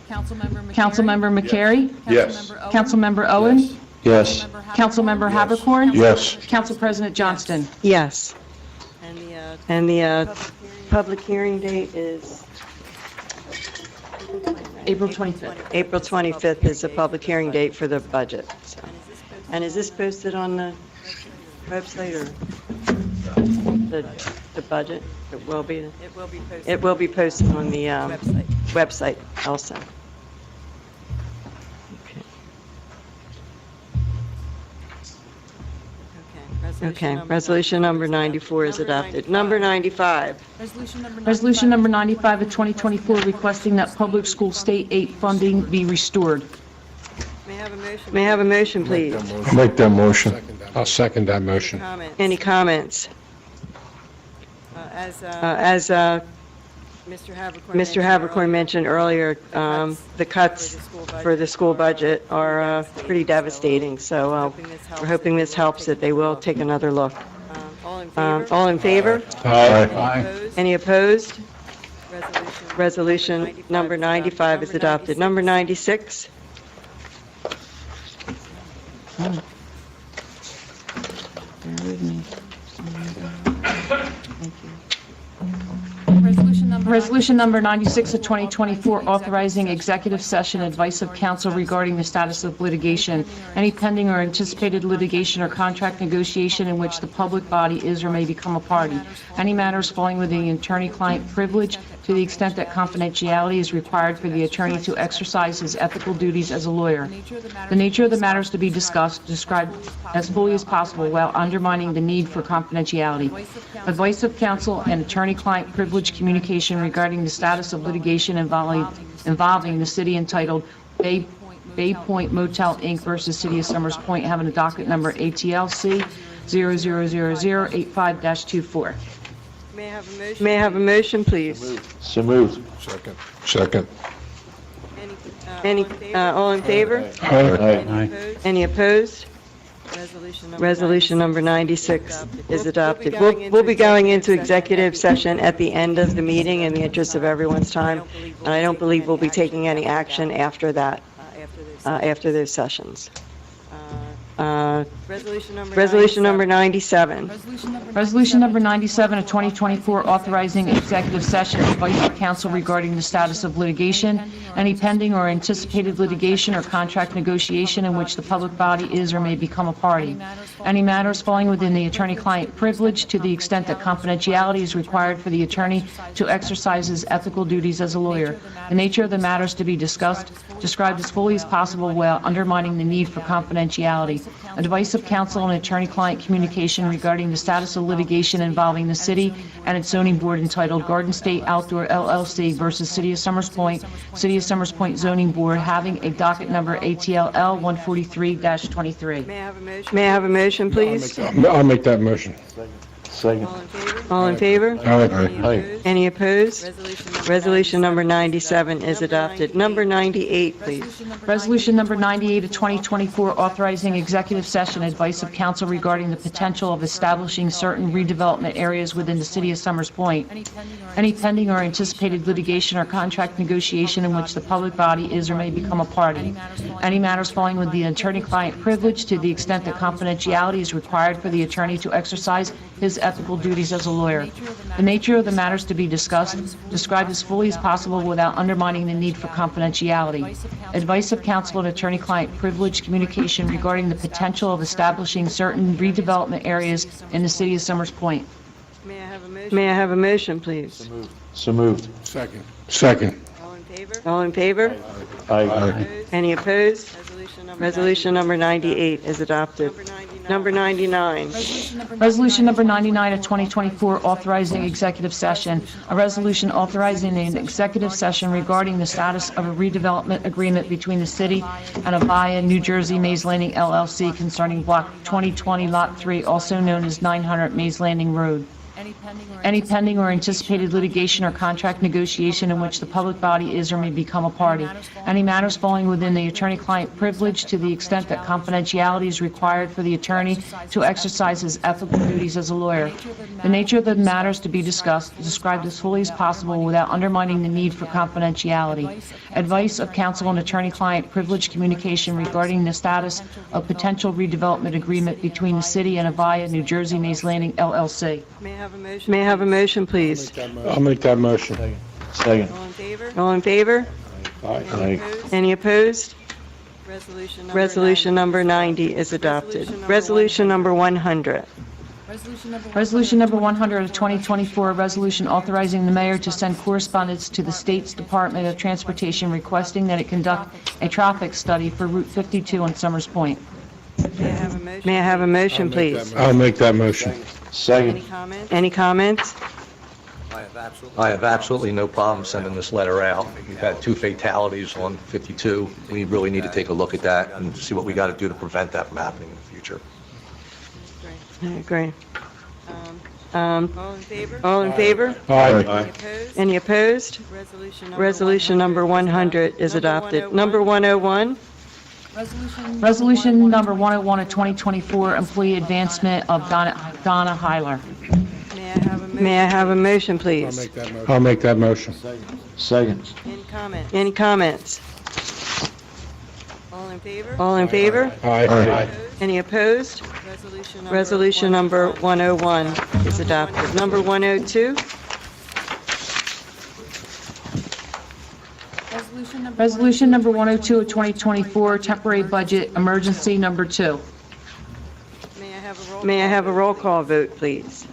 S8: Councilmember McCary?
S3: Yes.
S8: Councilmember Owen?
S3: Yes.
S8: Councilmember Habercorn?
S5: Yes.
S8: Council President Johnston?
S2: Yes. And the public hearing date is?
S8: April 25th.
S2: April 25th is the public hearing date for the budget. So. And is this posted on the website or the budget? It will be. It will be posted on the website also. Okay, resolution number 94 is adopted. Number 95.
S8: Resolution number 95 of 2024 requesting that public school state aid funding be restored.
S2: May I have a motion, please?
S5: I'll make that motion. I'll second that motion.
S2: Any comments? As Mr. Habercorn mentioned earlier, the cuts for the school budget are pretty devastating, so we're hoping this helps, that they will take another look. All in favor?
S11: Aye.
S2: Any opposed? Resolution number 95 is adopted. Number 96?
S1: Bear with me. Thank you.
S8: Resolution number 96 of 2024 authorizing executive session advice of counsel regarding the status of litigation, any pending or anticipated litigation or contract negotiation in which the public body is or may become a party, any matters falling within the attorney-client privilege to the extent that confidentiality is required for the attorney to exercise his ethical duties as a lawyer. The nature of the matters to be discussed, described as fully as possible while undermining the need for confidentiality. Advice of counsel and attorney-client privilege communication regarding the status of litigation involving the city entitled Bay Point Motel, Inc. versus City of Summers Point, having a docket number ATLC 000085-24.
S2: May I have a motion, please?
S3: So moved.
S5: Second.
S2: Any, all in favor?
S3: Aye.
S2: Any opposed? Resolution number 96 is adopted. We'll be going into executive session at the end of the meeting in the interest of everyone's time, and I don't believe we'll be taking any action after that, after those sessions. Resolution number 97.
S8: Resolution number 97 of 2024 authorizing executive session advice of counsel regarding the status of litigation, any pending or anticipated litigation or contract negotiation in which the public body is or may become a party, any matters falling within the attorney-client privilege to the extent that confidentiality is required for the attorney to exercise his ethical duties as a lawyer, the nature of the matters to be discussed, described as fully as possible while undermining the need for confidentiality, advice of counsel and attorney-client communication regarding the status of litigation involving the city and its zoning board entitled Garden State Outdoor LLC versus City of Summers Point Zoning Board, having a docket number ATLL 143-23.
S2: May I have a motion, please?
S5: I'll make that motion.
S3: Second.
S2: All in favor?
S3: Aye.
S2: Any opposed? Resolution number 97 is adopted. Number 98, please.
S8: Resolution number 98 of 2024 authorizing executive session advice of counsel regarding the potential of establishing certain redevelopment areas within the city of Summers Point, any pending or anticipated litigation or contract negotiation in which the public body is or may become a party, any matters falling with the attorney-client privilege to the extent that confidentiality is required for the attorney to exercise his ethical duties as a lawyer, the nature of the matters to be discussed, described as fully as possible without undermining the need for confidentiality, advice of counsel and attorney-client privilege communication regarding the potential of establishing certain redevelopment areas in the city of Summers Point.
S2: May I have a motion, please?
S3: So moved.
S5: Second.
S2: All in favor?
S3: Aye.
S2: Any opposed? Resolution number 98 is adopted. Number 99.
S8: Resolution number 99 of 2024 authorizing executive session. A resolution authorizing an executive session regarding the status of a redevelopment agreement between the city and Avaya, New Jersey Mays Landing LLC concerning Block 2020, Lot 3, also known as 900 Mays Landing Road. any pending or anticipated litigation or contract negotiation in which the public body is or may become a party, any matters falling within the attorney-client privilege to the extent that confidentiality is required for the attorney to exercise his ethical duties as a lawyer. The nature of the matters to be discussed, described as fully as possible without undermining the need for confidentiality. Advice of counsel and attorney-client privilege communication regarding the status of potential redevelopment agreement between the city and Avaya New Jersey Mays Landing LLC.
S2: May I have a motion, please?
S5: I'll make that motion.
S12: Second.
S2: All in favor?
S5: Aye.
S2: Any opposed? Resolution number 90 is adopted. Resolution number 100.
S8: Resolution number 100 of 2024, a resolution authorizing the mayor to send correspondence to the state's Department of Transportation requesting that it conduct a traffic study for Route 52 on Summers Point.
S2: May I have a motion, please?
S5: I'll make that motion.
S12: Second.
S2: Any comments?
S12: I have absolutely no problem sending this letter out. We've had 2 fatalities on 52. We really need to take a look at that and see what we got to do to prevent that from happening in the future.
S2: I agree. All in favor?
S5: Aye.
S2: Any opposed? Resolution number 100 is adopted. Number 101.
S8: Resolution number 101 of 2024, employee advancement of Donna Heiler.
S2: May I have a motion, please?
S5: I'll make that motion.
S12: Second.
S2: Any comments? All in favor?
S5: Aye.
S2: Any opposed? Resolution number 101 is adopted. Number 102.
S8: Resolution number 102 of 2024, temporary budget emergency number 2.
S2: May I have a roll call vote, please?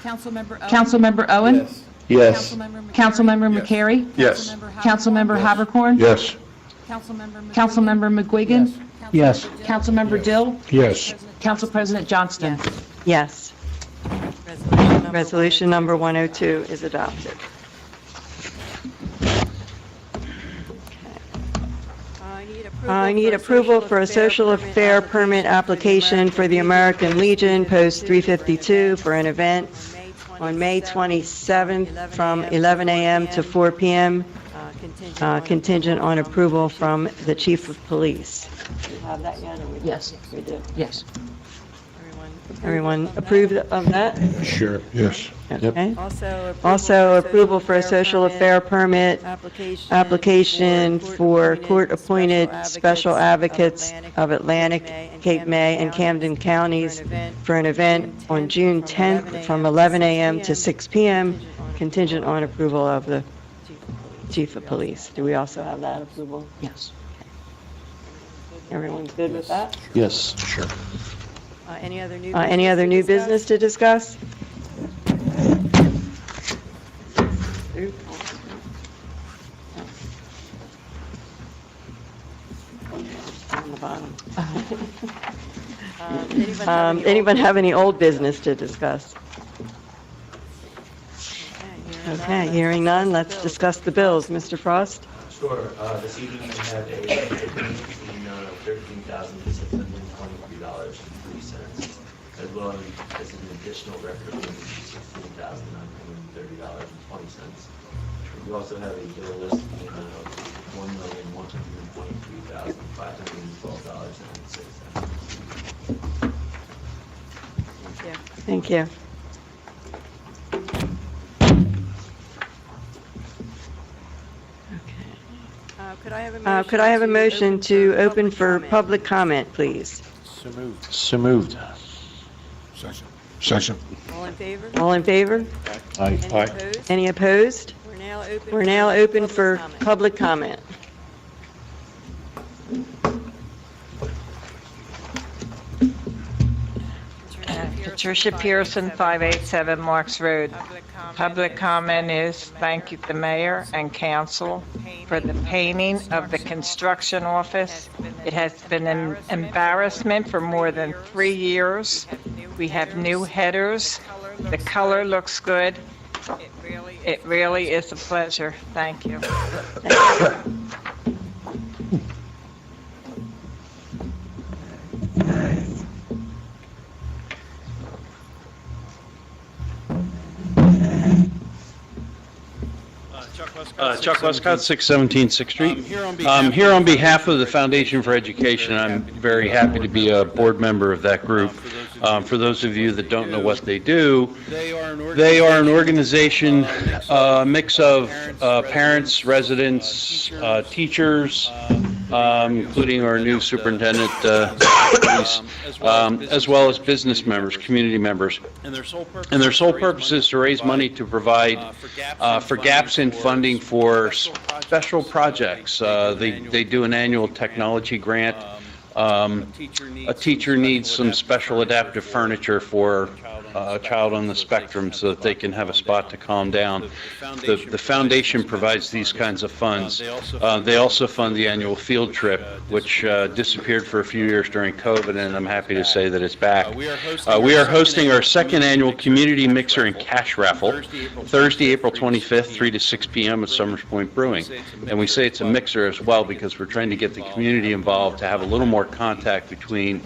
S8: Councilmember Owen?
S12: Yes.
S8: Councilmember McCary?
S5: Yes.
S8: Councilmember Habercorn?
S5: Yes.
S8: Councilmember McGuigan?
S12: Yes.
S8: Councilmember Dill?
S5: Yes.
S8: Council President Johnston?
S2: Yes. Resolution number 102 is adopted. I need approval for a social affair permit application for the American Legion, Post 352, for an event on May 27th from 11 a.m. to 4 p.m., contingent on approval from the Chief of Police. Do you have that yet?
S8: Yes.
S2: We do.
S8: Yes.
S2: Everyone approved of that?
S5: Sure. Yes.
S2: Okay. Also, approval for a social affair permit application for court-appointed special advocates of Atlantic, Cape May, and Camden counties for an event on June 10th from 11 a.m. to 6 p.m., contingent on approval of the Chief of Police. Do we also have that approval?
S8: Yes.
S2: Everyone's good with that?
S12: Yes. Sure.
S2: Any other new business to discuss? On the bottom. Anyone have any old business to discuss? Okay, hearing none, let's discuss the bills. Mr. Frost?
S15: Sure. This evening we have a payment in $13,623.03, as well as an additional record of $16,930.20. We also have a bill list in the amount of $1,123,512.96.
S2: Thank you. Could I have a motion to open for public comment, please?
S12: So moved.
S5: Second.
S2: All in favor?
S12: Aye.
S2: Any opposed? We're now open for public comment.
S14: Patricia Pearson, 587 Marks Road. Public comment is thank you the mayor and council for the painting of the construction office. It has been an embarrassment for more than 3 years. We have new headers. The color looks good. It really is a pleasure. Thank you.
S16: Chuck Westcott, 617 6th Street. Here on behalf of the Foundation for Education. I'm very happy to be a board member of that group. For those of you that don't know what they do, they are an organization, a mix of parents, residents, teachers, including our new superintendent, as well as business members, community members. And their sole purpose is to raise money to provide for gaps in funding for special projects. They do an annual technology grant. A teacher needs some special adaptive furniture for a child on the spectrum so that they can have a spot to calm down. The foundation provides these kinds of funds. They also fund the annual field trip, which disappeared for a few years during COVID, and I'm happy to say that it's back. We are hosting our second annual Community Mixer and Cash Raffle, Thursday, April 25th, 3 to 6 p.m. at Summers Point Brewing. And we say it's a mixer as well because we're trying to get the community involved to have a little more contact between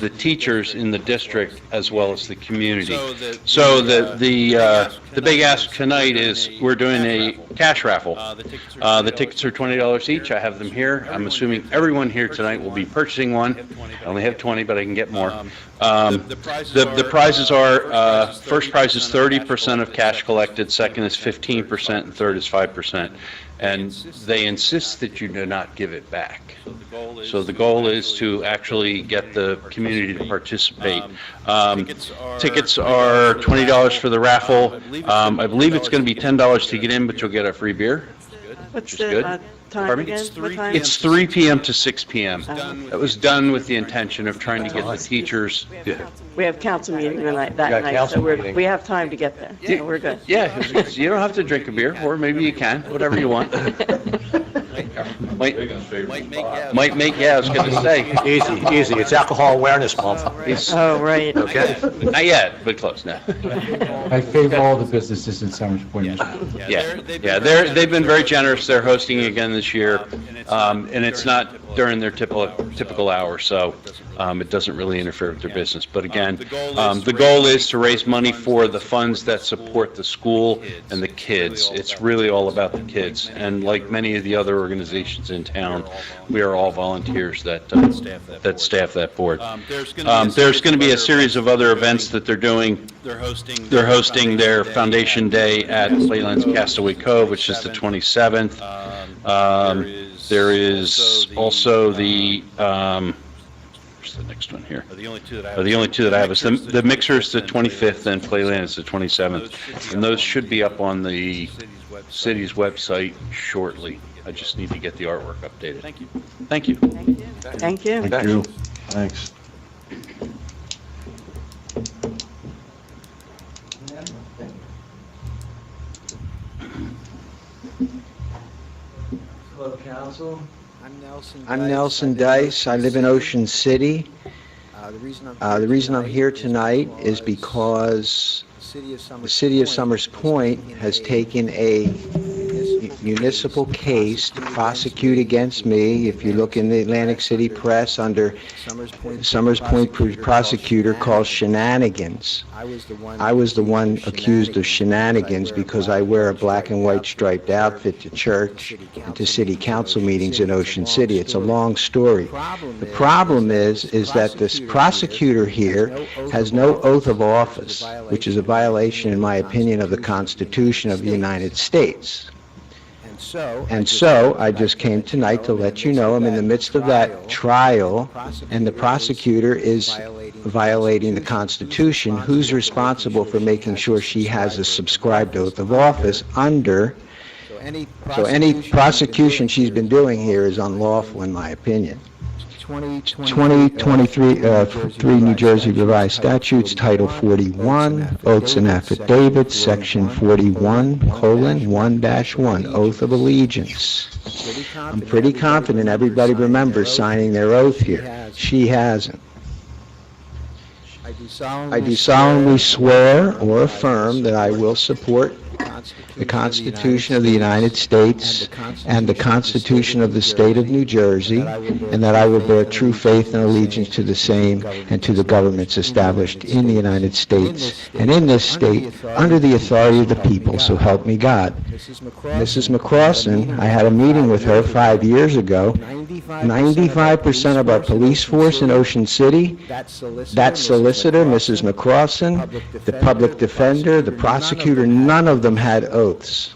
S16: the teachers in the district as well as the community. So the big ask tonight is we're doing a cash raffle. The tickets are $20 each. I have them here. I'm assuming everyone here tonight will be purchasing one. I only have 20, but I can get more. The prizes are, first prize is 30% of cash collected, second is 15%, and third is 5%. And they insist that you do not give it back. So the goal is to actually get the community to participate. Tickets are $20 for the raffle. I believe it's going to be $10 to get in, but you'll get a free beer.
S2: What's
S16: which is good.
S2: Time again? What time?
S16: It's 3 p.m. to 6 p.m. It was done with the intention of trying to get the teachers.
S2: We have council meeting that night, so we have time to get there. So we're good.
S16: Yeah, you don't have to drink a beer, or maybe you can, whatever you want. Might make, yeah, I was going to say.
S12: Easy. It's Alcohol Awareness Month.
S2: Oh, right.
S12: Okay.
S16: Not yet, but close now.
S11: I favor all the businesses in Summers Point.
S16: Yeah, they've been very generous. They're hosting again this year, and it's not during their typical hours, so it doesn't really interfere with their business. But again, the goal is to raise money for the funds that support the school and the kids. It's really all about the kids, and like many of the other organizations in town, we are all volunteers that staff that board. There's going to be a series of other events that they're doing. They're hosting their Foundation Day at Playlands Castaway Cove, which is the 27th. There is also the where's the next one here? The only two that I have is the Mixer is the 25th and Playland is the 27th, and those should be up on the city's website shortly. I just need to get the artwork updated. Thank you.
S2: Thank you.
S3: Thank you. Thanks.
S17: Hello, Council. I'm Nelson Dice. I live in Ocean City. The reason I'm here tonight is because the City of Summers Point has taken a municipal case to prosecute against me. If you look in the Atlantic City press under Summers Point prosecutor called Shenanigans. I was the one accused of shenanigans because I wear a black and white striped outfit to church and to city council meetings in Ocean City. It's a long story. The problem is that this prosecutor here has no oath of office, which is a violation, in my opinion, of the Constitution of the United States. And so I just came tonight to let you know I'm in the midst of that trial, and the prosecutor is violating the Constitution. Who's responsible for making sure she has a subscribed oath of office under? So any prosecution she's been doing here is unlawful, in my opinion. 2023 New Jersey Revised Statutes, Title 41, Oaths and Affidavits, Section 41:1-1, Oath of Allegiance. I'm pretty confident everybody remembers signing their oath here. She hasn't. I do solemnly swear or affirm that I will support the Constitution of the United States and the Constitution of the State of New Jersey, and that I will bear true faith and allegiance to the same and to the governments established in the United States and in this state under the authority of the people, so help me God. Mrs. McCrossan, I had a meeting with her 5 years ago. 95% of our police force in Ocean City, that solicitor, Mrs. McCrossan, the public defender, the prosecutor, none of them had oaths.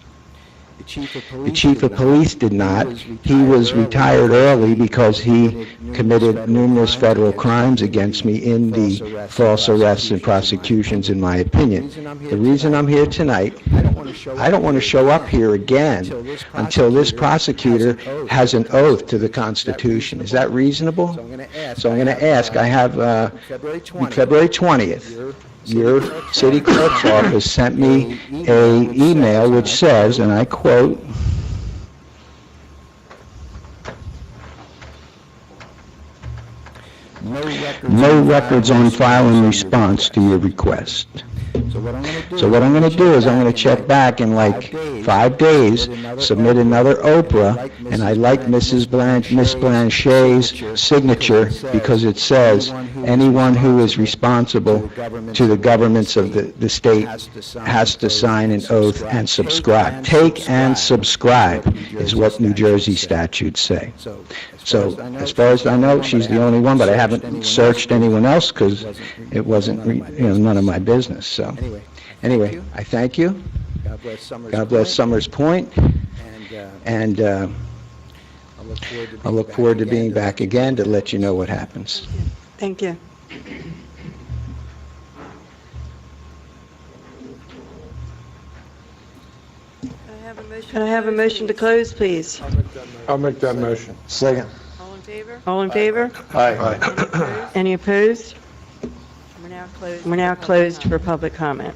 S17: The chief of police did not. He was retired early because he committed numerous federal crimes against me in the false arrests and prosecutions, in my opinion. The reason I'm here tonight, I don't want to show up here again until this prosecutor has an oath to the Constitution. Is that reasonable? So I'm going to ask, I have February 20th. Your city clerk's office sent me an email which says, and I quote, "No records on file in response to your request." So what I'm going to do is I'm going to check back in like 5 days, submit another Oprah, and I like Miss Blanchet's signature because it says anyone who is responsible to the governments of the state has to sign an oath and subscribe. Take and subscribe is what New Jersey statutes say. So as far as I know, she's the only one, but I haven't searched anyone else because it wasn't, none of my business. So anyway, I thank you. God bless Summers Point. And I look forward to being back again to let you know what happens.
S2: Thank you. Can I have a motion to close, please?
S5: I'll make that motion.
S3: Second.
S2: All in favor?
S3: Aye.
S2: Any opposed? We're now closed for public comment.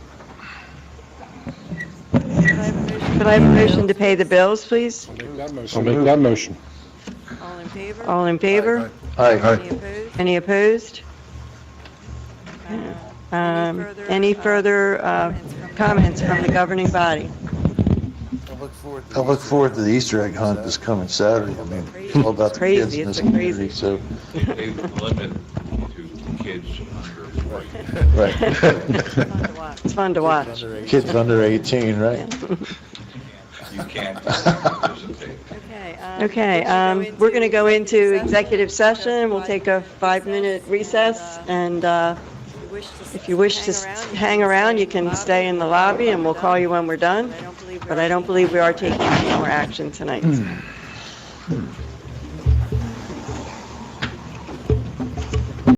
S2: Could I have a motion to pay the bills, please?
S5: I'll make that motion.
S2: All in favor?
S3: Aye.
S2: Any opposed? Any further comments from the governing body?
S3: I look forward to the Easter egg hunt this coming Saturday. I mean, it's all about the kids in this community, so.
S11: They limit to kids under 40.
S3: Right.
S2: It's fun to watch.
S3: Kids under 18, right?
S11: You can't participate.
S2: Okay, we're going to go into executive session. We'll take a 5-minute recess, and if you wish to hang around, you can stay in the lobby, and we'll call you when we're done. But I don't believe we are taking any more action tonight.